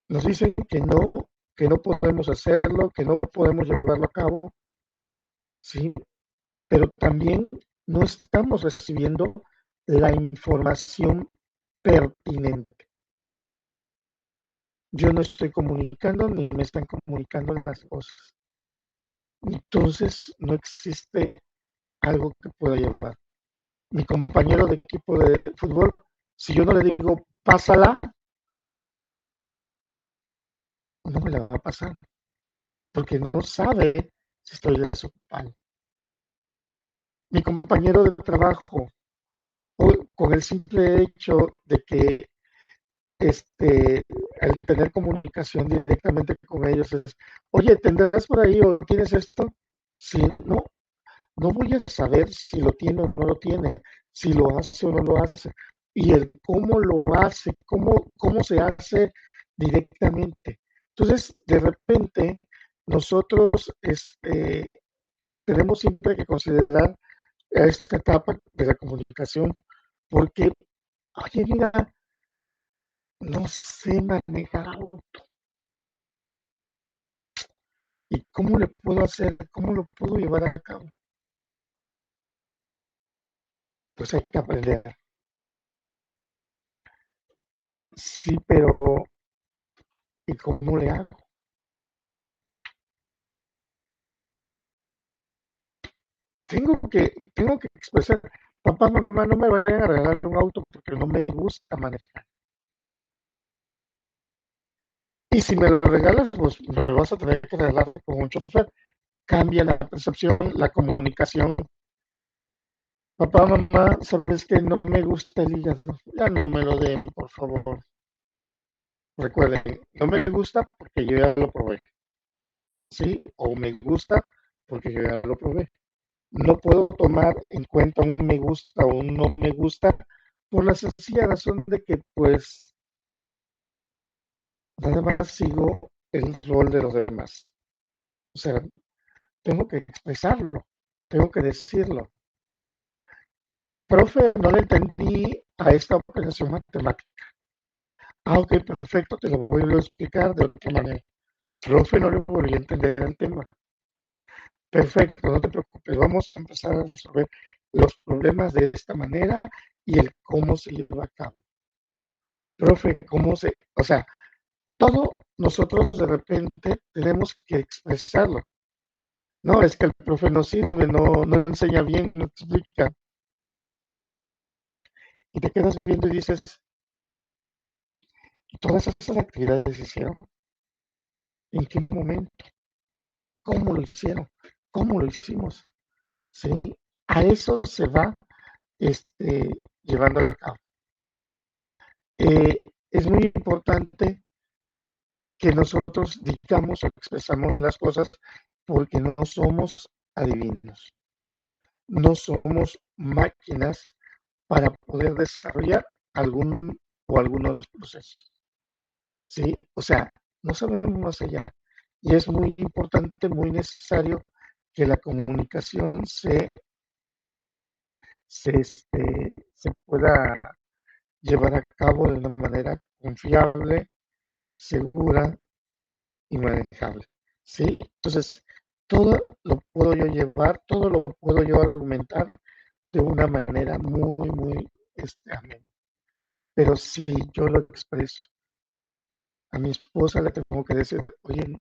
nos dicen que no podemos hacerlo, que no podemos llevarlo a cabo, sí, pero también no estamos recibiendo la información pertinente. Yo no estoy comunicando ni me están comunicando las cosas. Entonces no existe algo que pueda llevar. Mi compañero de equipo de fútbol, si yo no le digo, pásala, no me la va a pasar, porque no sabe si estoy desocupado. Mi compañero de trabajo, con el simple hecho de que al tener comunicación directamente con ellos es, oye, ¿tendrás por ahí o tienes esto? Si no, no voy a saber si lo tiene o no lo tiene, si lo hace o no lo hace, y el cómo lo hace, cómo se hace directamente. Entonces, de repente, nosotros tenemos siempre que considerar esta etapa de la comunicación, porque, oye, mira, no sé manejar auto. ¿Y cómo le puedo hacer? ¿Cómo lo puedo llevar a cabo? Pues hay que aprender. Sí, pero ¿y cómo le hago? Tengo que expresar, papá, mamá, no me vayan a regalar un auto porque no me gusta manejar. Y si me lo regalas, pues me lo vas a tener que regalar con un chofer. Cambia la percepción, la comunicación. Papá, mamá, sabes que no me gusta el hígado. Ya no me lo den, por favor. Recuerden, no me gusta porque yo ya lo probé. Sí, o me gusta porque yo ya lo probé. No puedo tomar en cuenta un me gusta o un no me gusta por la sencilla razón de que pues nada más sigo el rol de los demás. O sea, tengo que expresarlo, tengo que decirlo. Profe, no le entendí a esta operación matemática. Ah, ok, perfecto, te lo voy a explicar de otra manera. Profe, no le volví a entender el tema. Perfecto, no te preocupes, vamos a empezar a resolver los problemas de esta manera y el cómo se lleva a cabo. Profe, o sea, todo nosotros de repente tenemos que expresarlo. No, es que el profe no sirve, no enseña bien, no explica. Y te quedas viendo y dices, todas esas actividades se hicieron. ¿En qué momento? ¿Cómo lo hicieron? ¿Cómo lo hicimos? ¿Sí? A eso se va llevando a cabo. Es muy importante que nosotros digamos o expresamos las cosas porque no somos adivinos, no somos máquinas para poder desarrollar algún o algunos procesos. ¿Sí? O sea, no sabemos más allá. Y es muy importante, muy necesario que la comunicación se pueda llevar a cabo de una manera confiable, segura y manejable. ¿Sí? Entonces, todo lo puedo yo llevar, todo lo puedo yo argumentar de una manera muy amena. Pero si yo lo expreso, a mi esposa le tengo que decir, oye,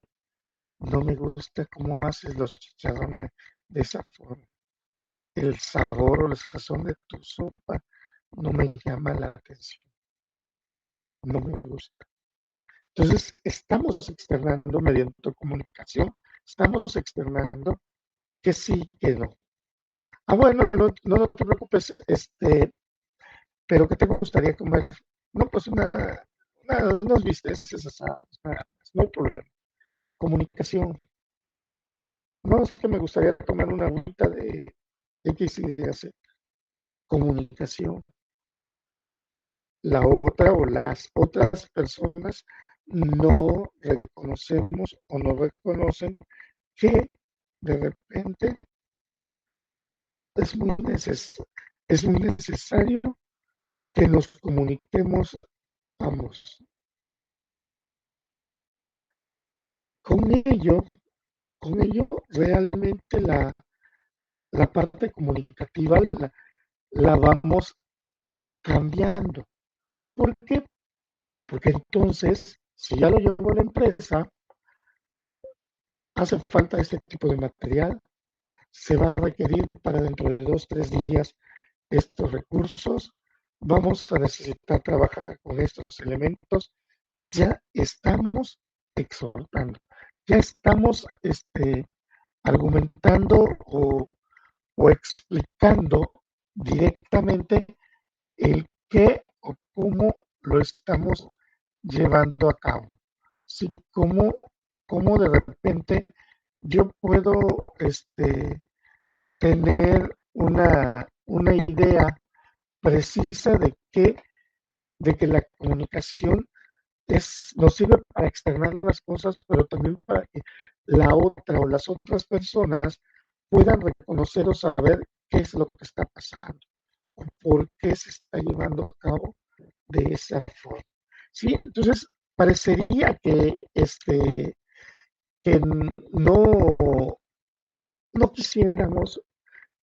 no me gusta cómo haces los chicharrones de esa forma. El sabor o la sazón de tu sopa no me llama la atención, no me gusta. Entonces, estamos externando mediante comunicación, estamos externando que sí, que no. Ah, bueno, no te preocupes, pero ¿qué te gustaría comer? No, pues unos bisteces asados, nada más, no hay problema. Comunicación. No, es que me gustaría tomar una agüita de X y de Z. Comunicación. La otra o las otras personas no reconocemos o no reconocen que de repente es muy, es muy necesario que nos comuniquemos ambos. Con ello, con ello realmente la parte comunicativa la vamos cambiando. ¿Por qué? Porque entonces, si ya lo llevo a la empresa, hace falta este tipo de material, se va a requerir para dentro de 2, 3 días estos recursos, vamos a necesitar trabajar con estos elementos, ya estamos exhortando, ya estamos argumentando o explicando directamente el qué o cómo lo estamos llevando a cabo. Sí, cómo de repente yo puedo tener una idea precisa de que la comunicación nos sirve para externar las cosas, pero también para que la otra o las otras personas puedan reconocer o saber qué es lo que está pasando o por qué se está llevando a cabo de esa forma. Sí, entonces parecería que no quisiéramos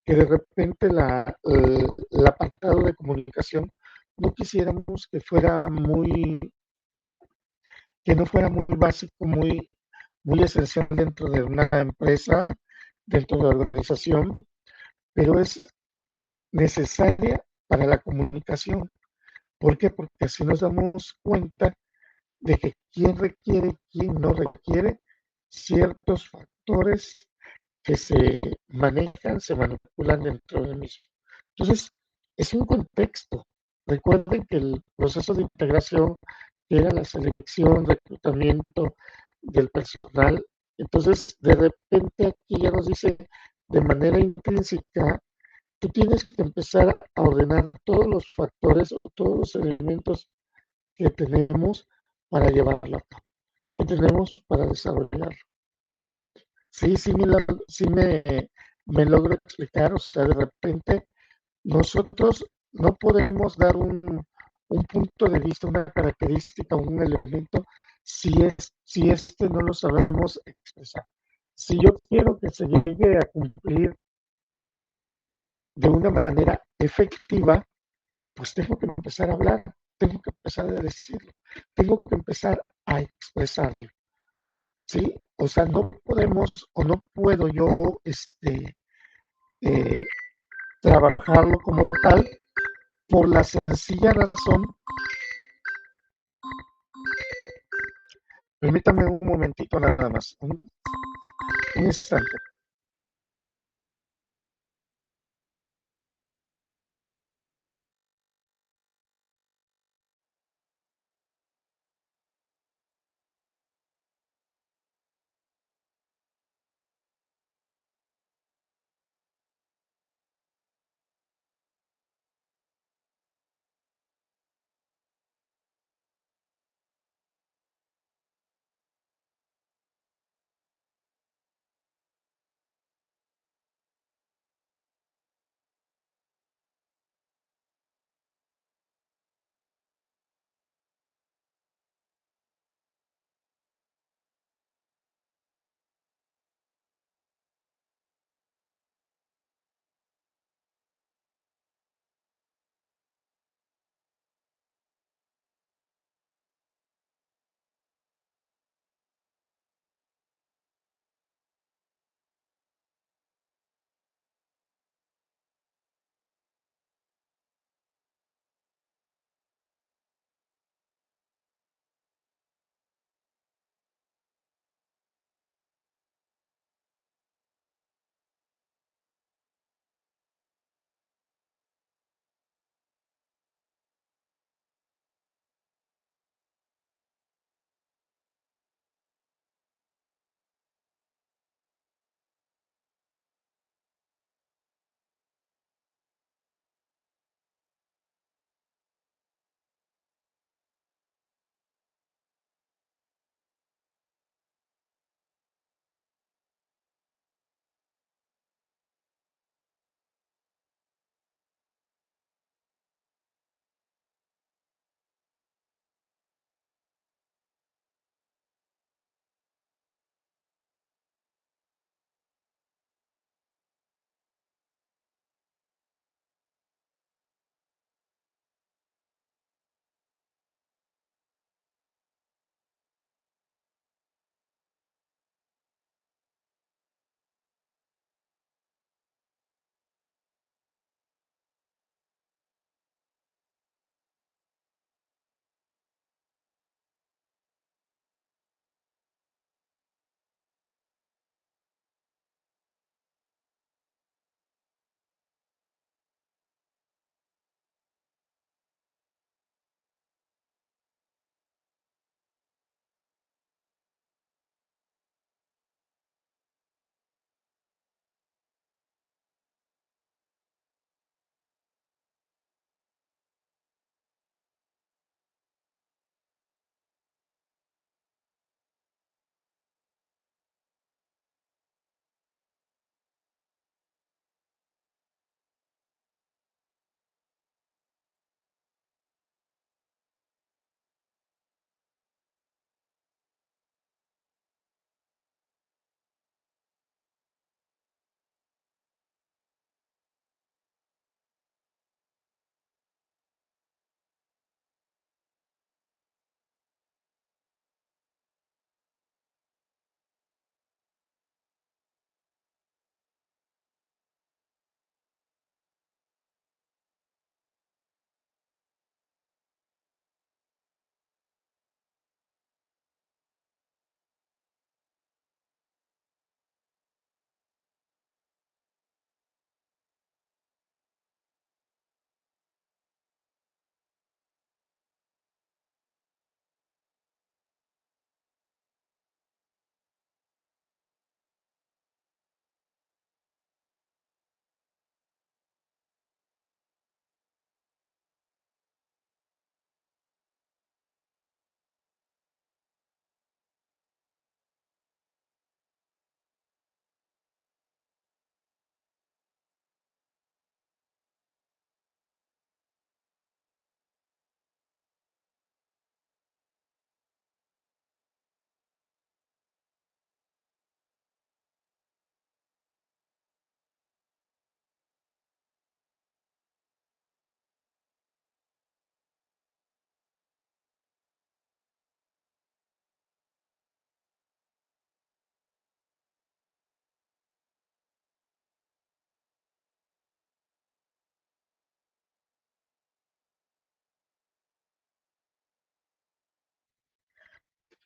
que de repente el apartado de comunicación no quisiéramos que no fuera muy básico, muy esencial dentro de una empresa, dentro de la organización, pero es necesaria para la comunicación. ¿Por qué? Porque así nos damos cuenta de que quién requiere, quién no requiere ciertos factores que se manejan, se manipulan dentro del mismo. Entonces, es un contexto. Recuerden que el proceso de integración era la selección, reclutamiento del personal. Entonces, de repente aquí ya nos dice de manera intrínseca, tú tienes que empezar a ordenar todos los factores o todos los elementos que tenemos para llevarlo a cabo, que tenemos para desarrollarlo. Sí, me logro explicar, o sea, de repente nosotros no podemos dar un punto de vista, una característica, un elemento, si este no lo sabemos expresar. Si yo quiero que se llegue a cumplir de una manera efectiva, pues tengo que empezar a hablar, tengo que empezar a decirlo, tengo que empezar a expresarlo, ¿sí? O sea, no podemos o no puedo yo eh, trabajarlo como tal por la sencilla razón. Permítame un momentito nada más, un instante.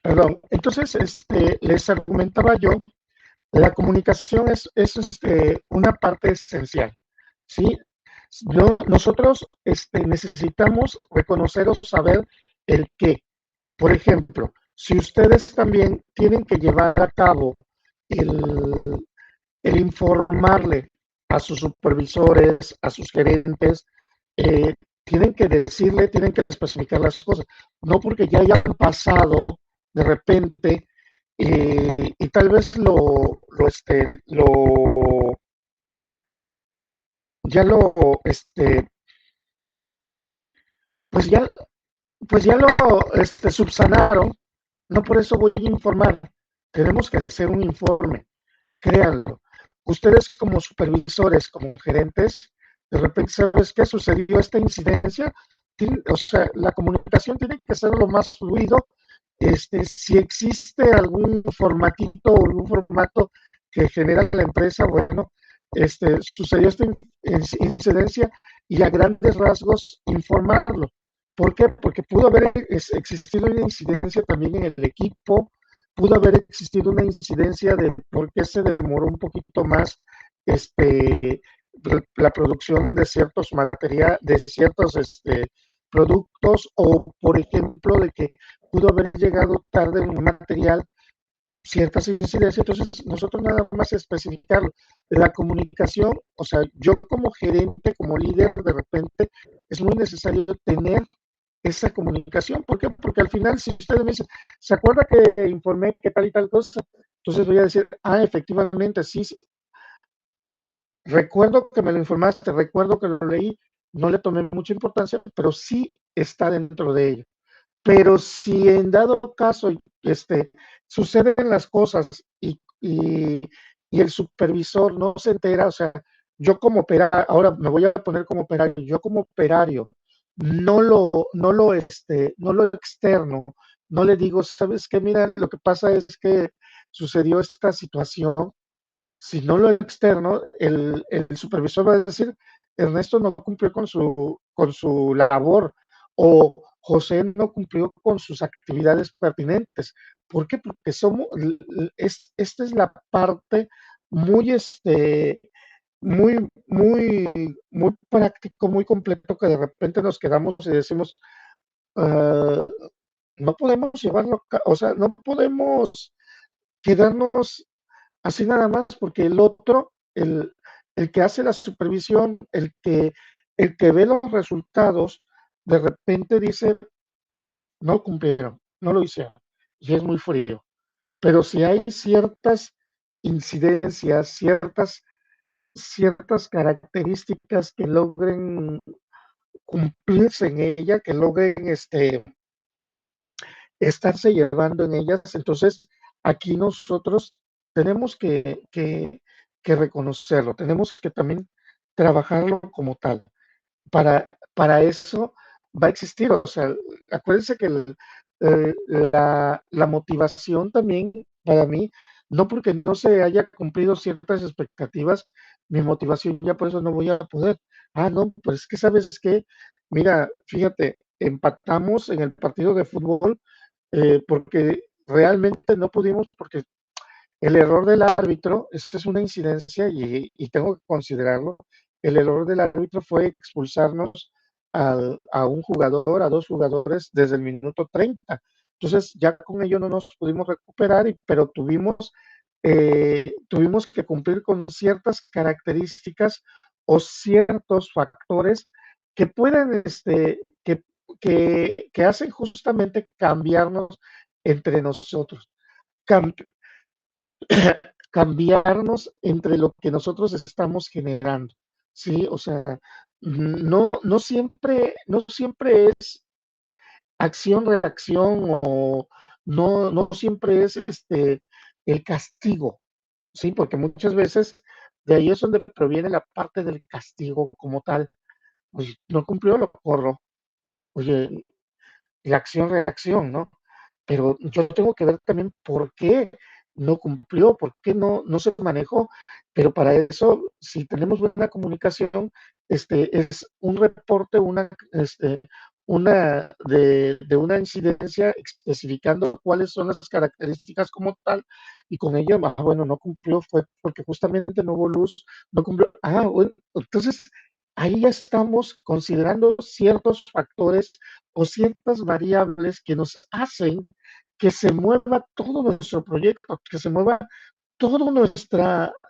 Perdón. Entonces, les argumentaba yo, la comunicación es una parte esencial, ¿sí? No, nosotros necesitamos reconocer o saber el qué. Por ejemplo, si ustedes también tienen que llevar a cabo el, el informarle a sus supervisores, a sus gerentes, eh, tienen que decirle, tienen que especificar las cosas, no porque ya hayan pasado de repente y tal vez ya lo, pues ya, pues ya lo subsanaron, no por eso voy a informar, tenemos que hacer un informe, créanlo. Ustedes como supervisores, como gerentes, de repente, ¿sabes qué sucedió esta incidencia? O sea, la comunicación tiene que ser lo más fluido. Si existe algún formatito o algún formato que genera la empresa, bueno, sucedió esta incidencia y a grandes rasgos informarlo. ¿Por qué? Porque pudo haber existido una incidencia también en el equipo, pudo haber existido una incidencia de por qué se demoró un poquito más la producción de ciertos materiales, de ciertos productos, o por ejemplo de que pudo haber llegado tarde un material, ciertas incidencias. Entonces nosotros nada más especificarlo. La comunicación, o sea, yo como gerente, como líder, de repente es muy necesario tener esa comunicación. ¿Por qué? Porque al final, si ustedes me dicen, ¿se acuerda que informé que tal y tal cosa? Entonces voy a decir, ah, efectivamente, sí, sí, recuerdo que me lo informaste, recuerdo que lo leí, no le tomé mucha importancia, pero sí está dentro de ello. Pero si en dado caso suceden las cosas y el supervisor no se entera, o sea, yo como operario, ahora me voy a poner como operario, yo como operario, no lo externo, no le digo, ¿sabes qué? Mira, lo que pasa es que sucedió esta situación. Si no lo externo, el supervisor va a decir, Ernesto no cumplió con su labor, o José no cumplió con sus actividades pertinentes. ¿Por qué? Porque esta es la parte muy, muy práctico, muy completo, que de repente nos quedamos y decimos, uh, no podemos llevarlo, o sea, no podemos quedarnos así nada más, porque el otro, el que hace la supervisión, el que ve los resultados, de repente dice, no cumplieron, no lo hicieron, y es muy frío. Pero si hay ciertas incidencias, ciertas características que logren cumplirse en ella, que logren estarse llevando en ellas. Entonces, aquí nosotros tenemos que reconocerlo, tenemos que también trabajarlo como tal. Para eso va a existir, o sea, acuérdense que la motivación también para mí, no porque no se haya cumplido ciertas expectativas, mi motivación ya por eso no voy a poder. Ah, no, pues es que sabes que, mira, fíjate, empatamos en el partido de fútbol porque realmente no pudimos, porque el error del árbitro, esta es una incidencia y tengo que considerarlo, el error del árbitro fue expulsarnos a un jugador, a dos jugadores desde el minuto 30. Entonces ya con ello no nos pudimos recuperar, pero tuvimos que cumplir con ciertas características o ciertos factores que pueden, que hacen justamente cambiarnos entre nosotros, cam cambiarnos entre lo que nosotros estamos generando, ¿sí? O sea, no siempre es acción-reacción, o no siempre es el castigo, ¿sí? Porque muchas veces de ahí es donde proviene la parte del castigo como tal. Pues no cumplió, lo corro. Oye, la acción-reacción, ¿no? Pero yo tengo que ver también por qué no cumplió, por qué no se manejó. Pero para eso, si tenemos buena comunicación, es un reporte, de una incidencia especificando cuáles son las características como tal, y con ello, bueno, no cumplió, fue porque justamente no hubo luz, no cumplió. Bueno, entonces ahí ya estamos considerando ciertos factores o ciertas variables que nos hacen que se mueva todo nuestro proyecto, que se mueva toda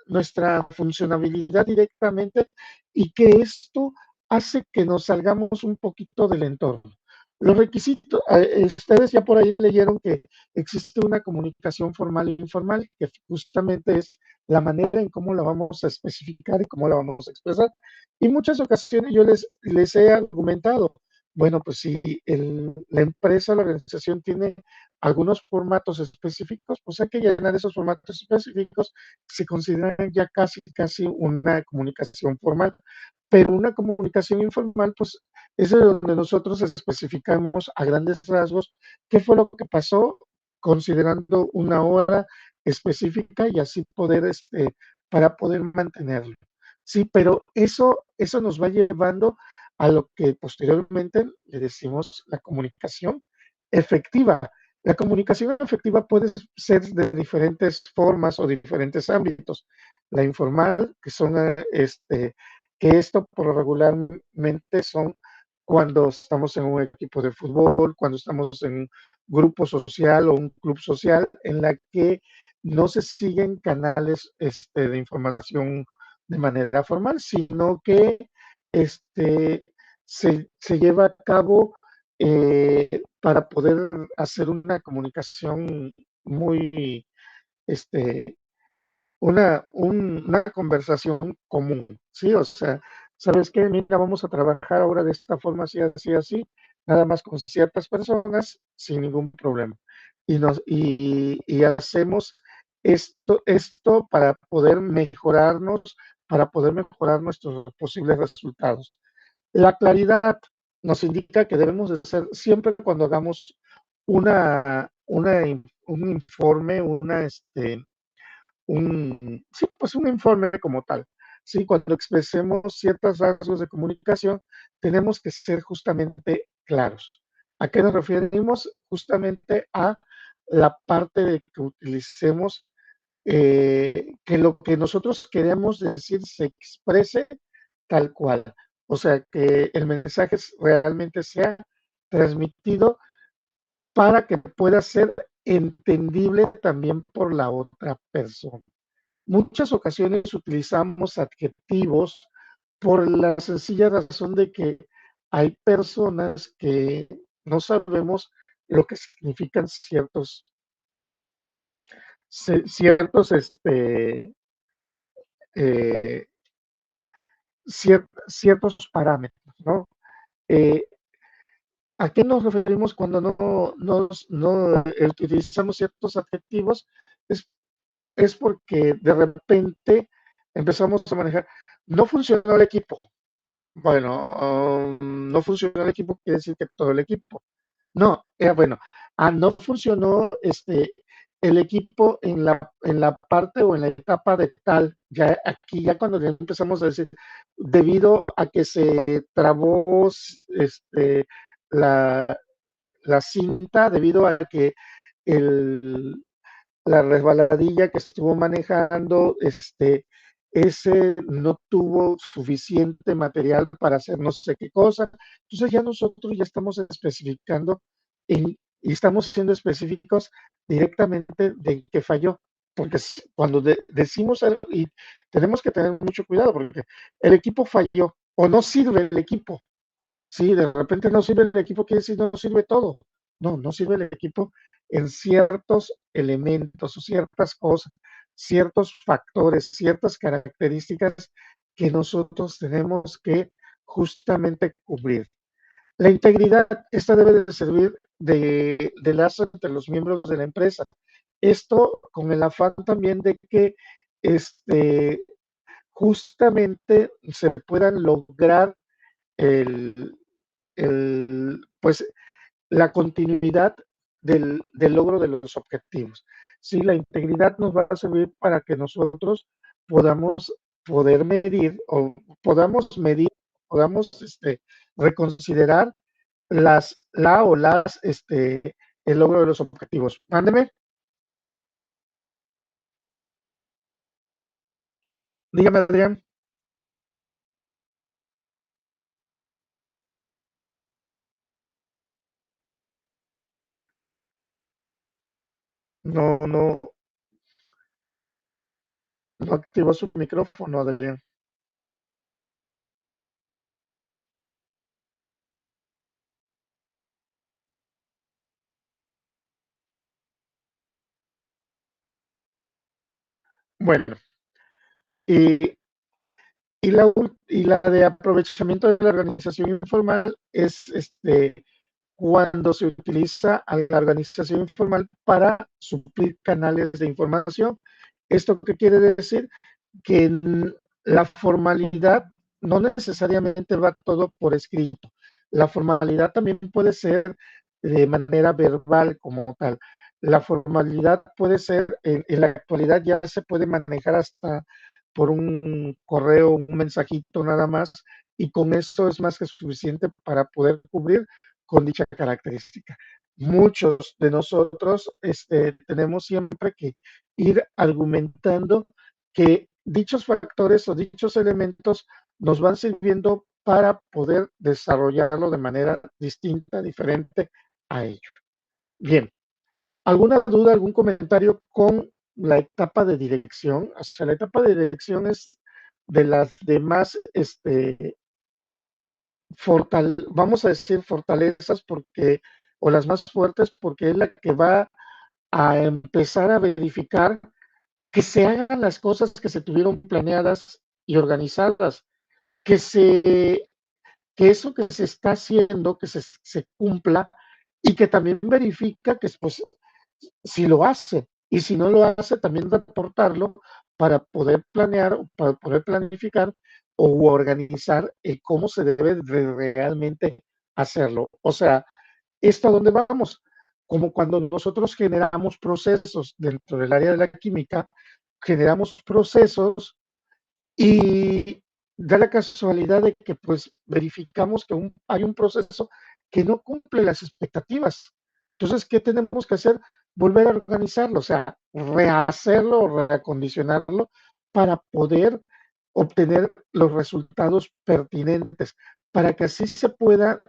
nuestra funcionabilidad directamente, y que esto hace que nos salgamos un poquito del entorno. Los requisitos, ustedes ya por ahí leyeron que existe una comunicación formal e informal, que justamente es la manera en cómo la vamos a especificar y cómo la vamos a expresar. Y muchas ocasiones yo les he argumentado, bueno, pues si la empresa, la organización tiene algunos formatos específicos, pues hay que llenar esos formatos específicos, se consideran ya casi una comunicación formal, pero una comunicación informal, pues es de donde nosotros especificamos a grandes rasgos qué fue lo que pasó, considerando una hora específica y así poder, para poder mantenerlo. Sí, pero eso nos va llevando a lo que posteriormente le decimos la comunicación efectiva. La comunicación efectiva puede ser de diferentes formas o diferentes ámbitos. La informal, que son, que esto por lo regularmente son cuando estamos en un equipo de fútbol, cuando estamos en un grupo social o un club social, en la que no se siguen canales de información de manera formal, sino que este, se lleva a cabo para poder hacer una comunicación muy, este, una conversación común, ¿sí? O sea, ¿sabes qué? Mira, vamos a trabajar ahora de esta forma, así, así, así, nada más con ciertas personas, sin ningún problema. Y hacemos esto para poder mejorar nuestros posibles resultados. La claridad nos indica que debemos de ser siempre cuando hagamos un informe, sí, pues un informe como tal. Sí, cuando expresemos ciertos rasgos de comunicación, tenemos que ser justamente claros. ¿A qué nos referimos? Justamente a la parte de que utilicemos, que lo que nosotros queremos decir se exprese tal cual. O sea, que el mensaje realmente sea transmitido para que pueda ser entendible también por la otra persona. Muchas ocasiones utilizamos adjetivos por la sencilla razón de que hay personas que no sabemos lo que significan ciertos, eh, ciertos parámetros, ¿no? Eh, ¿A qué nos referimos cuando no utilizamos ciertos adjetivos? Es, es porque de repente empezamos a manejar, no funcionó el equipo. Bueno, no funcionó el equipo, quiere decir que todo el equipo. No, bueno, no funcionó el equipo en la parte o en la etapa de tal. Ya aquí, ya cuando ya empezamos a decir, debido a que se trabó la, la cinta, debido a que el, la resbaladilla que estuvo manejando, ese no tuvo suficiente material para hacer no sé qué cosa. Entonces ya nosotros ya estamos especificando y estamos siendo específicos directamente de qué falló. Porque cuando decimos algo, y tenemos que tener mucho cuidado, porque el equipo falló o no sirve el equipo. Sí, de repente no sirve el equipo, quiere decir no sirve todo. No, no sirve el equipo en ciertos elementos o ciertas cosas, ciertos factores, ciertas características que nosotros tenemos que justamente cubrir. La integridad, esta debe de servir de lazo entre los miembros de la empresa. Esto con el afán también de que este, justamente se puedan lograr el, pues la continuidad del logro de los objetivos. Sí, la integridad nos va a servir para que nosotros podamos poder medir o podamos medir, podamos reconsiderar el logro de los objetivos. Mándeme, dígame, Adrián. No, no, no activó su micrófono, Adrián. Bueno, y, y la de aprovechamiento de la organización informal es cuando se utiliza a la organización informal para suplir canales de información. ¿Esto qué quiere decir? Que la formalidad no necesariamente va todo por escrito. La formalidad también puede ser de manera verbal como tal. La formalidad puede ser, en la actualidad ya se puede manejar hasta por un correo, un mensajito nada más, y con eso es más que suficiente para poder cubrir con dicha característica. Muchos de nosotros tenemos siempre que ir argumentando que dichos factores o dichos elementos nos van sirviendo para poder desarrollarlo de manera distinta, diferente a ello. Bien, ¿alguna duda, algún comentario con la etapa de dirección? Hasta la etapa de dirección es de las demás, vamos a decir fortalezas porque, o las más fuertes, porque es la que va a empezar a verificar que se hagan las cosas que se tuvieron planeadas y organizadas, que se que eso que se está haciendo, que se cumpla y que también verifica que pues, si lo hace y si no lo hace, también reportarlo para poder planear, para poder planificar o organizar el cómo se debe de realmente hacerlo. O sea, ¿esto a dónde vamos? Como cuando nosotros generamos procesos dentro del área de la química, generamos procesos y da la casualidad de que pues verificamos que hay un proceso que no cumple las expectativas. Entonces, ¿qué tenemos que hacer? Volver a organizarlo, o sea, rehacerlo, reacondicionarlo para poder obtener los resultados pertinentes, para que así se pueda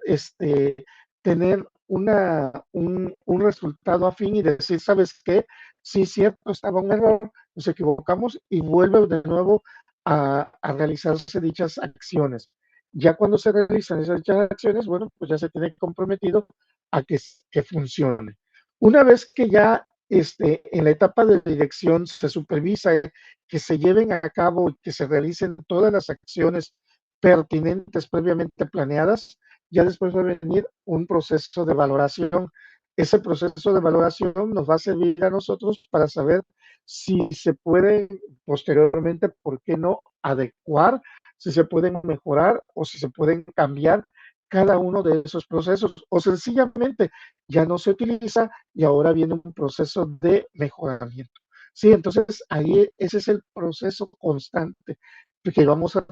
tener un resultado afín y decir, ¿sabes qué? Sí, cierto, estaba un error, nos equivocamos y vuelve de nuevo a realizarse dichas acciones. Ya cuando se realizan esas dichas acciones, bueno, pues ya se tiene comprometido a que funcione. Una vez que ya en la etapa de dirección se supervisa que se lleven a cabo y que se realicen todas las acciones pertinentes previamente planeadas, ya después va a venir un proceso de valoración. Ese proceso de valoración nos va a servir a nosotros para saber si se puede posteriormente, ¿por qué no adecuar? Si se pueden mejorar o si se pueden cambiar cada uno de esos procesos o sencillamente ya no se utiliza y ahora viene un proceso de mejoramiento. Sí, entonces ahí ese es el proceso constante que vamos a,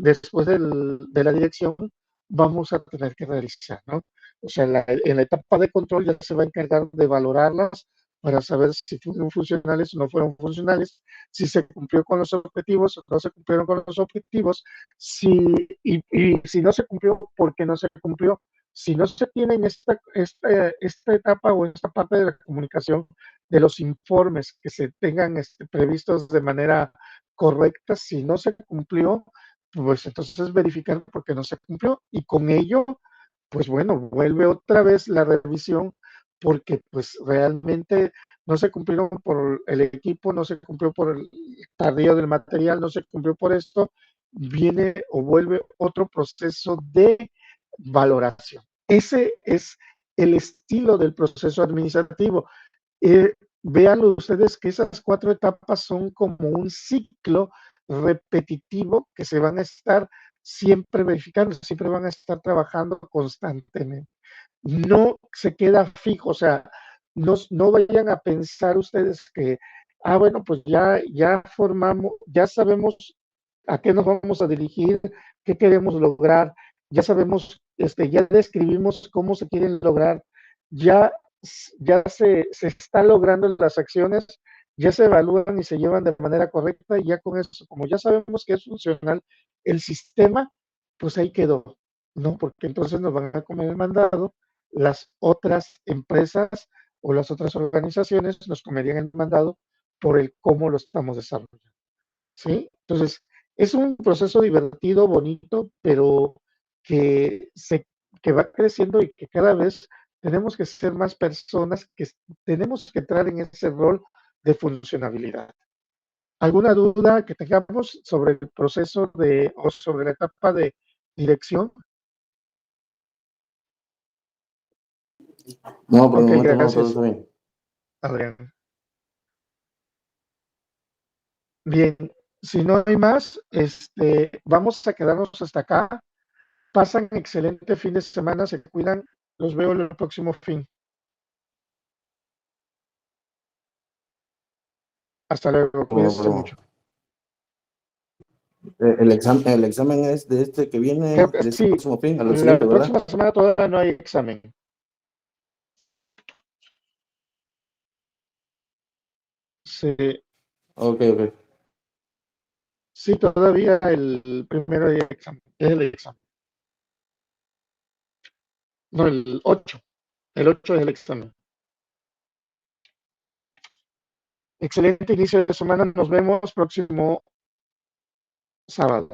después de la dirección, vamos a tener que realizar, ¿no? O sea, en la etapa de control ya se va a encargar de valorarlas para saber si fueron funcionales o no fueron funcionales, si se cumplió con los objetivos o no se cumplieron con los objetivos, y si no se cumplió, ¿por qué no se cumplió? Si no se tiene en esta etapa o esta parte de la comunicación de los informes que se tengan previstos de manera correcta, si no se cumplió, pues entonces verificar por qué no se cumplió y con ello, pues bueno, vuelve otra vez la revisión porque pues realmente no se cumplieron por el equipo, no se cumplió por el tardío del material, no se cumplió por esto, viene o vuelve otro proceso de valoración. Ese es el estilo del proceso administrativo. Eh, Vean ustedes que esas cuatro etapas son como un ciclo repetitivo que se van a estar siempre verificando, siempre van a estar trabajando constantemente. No se queda fijo, o sea, no vayan a pensar ustedes que, bueno, pues ya formamos, ya sabemos a qué nos vamos a dirigir, qué queremos lograr, ya sabemos, ya describimos cómo se quieren lograr, ya, ya se está logrando las acciones, ya se evalúan y se llevan de manera correcta y ya con eso, como ya sabemos que es funcional el sistema, pues ahí quedó, ¿no? Porque entonces nos van a comer el mandado, las otras empresas o las otras organizaciones nos comerían el mandado por el cómo lo estamos desarrollando, ¿sí? Entonces, es un proceso divertido, bonito, pero que, se, que va creciendo y que cada vez tenemos que ser más personas que tenemos que entrar en ese rol de funcionabilidad. ¿Alguna duda que tengamos sobre el proceso de o sobre la etapa de dirección? No, por el Ok, momento no, todo gracias, está bien. Adrián. Bien, si no hay más, vamos a quedarnos hasta acá. Pasan excelente fin de semana, se cuidan. Los veo el próximo fin. Hasta luego, cuídense Pero, mucho. el examen es de este que Creo viene, que de este sí, próximo fin, a lo la siguiente, ¿verdad? próxima semana todavía no hay examen. Sí, Ok, ok. sí, todavía el primero día de examen, es el examen. No, el 8 es el examen. Excelente inicio de semana, nos vemos próximo sábado.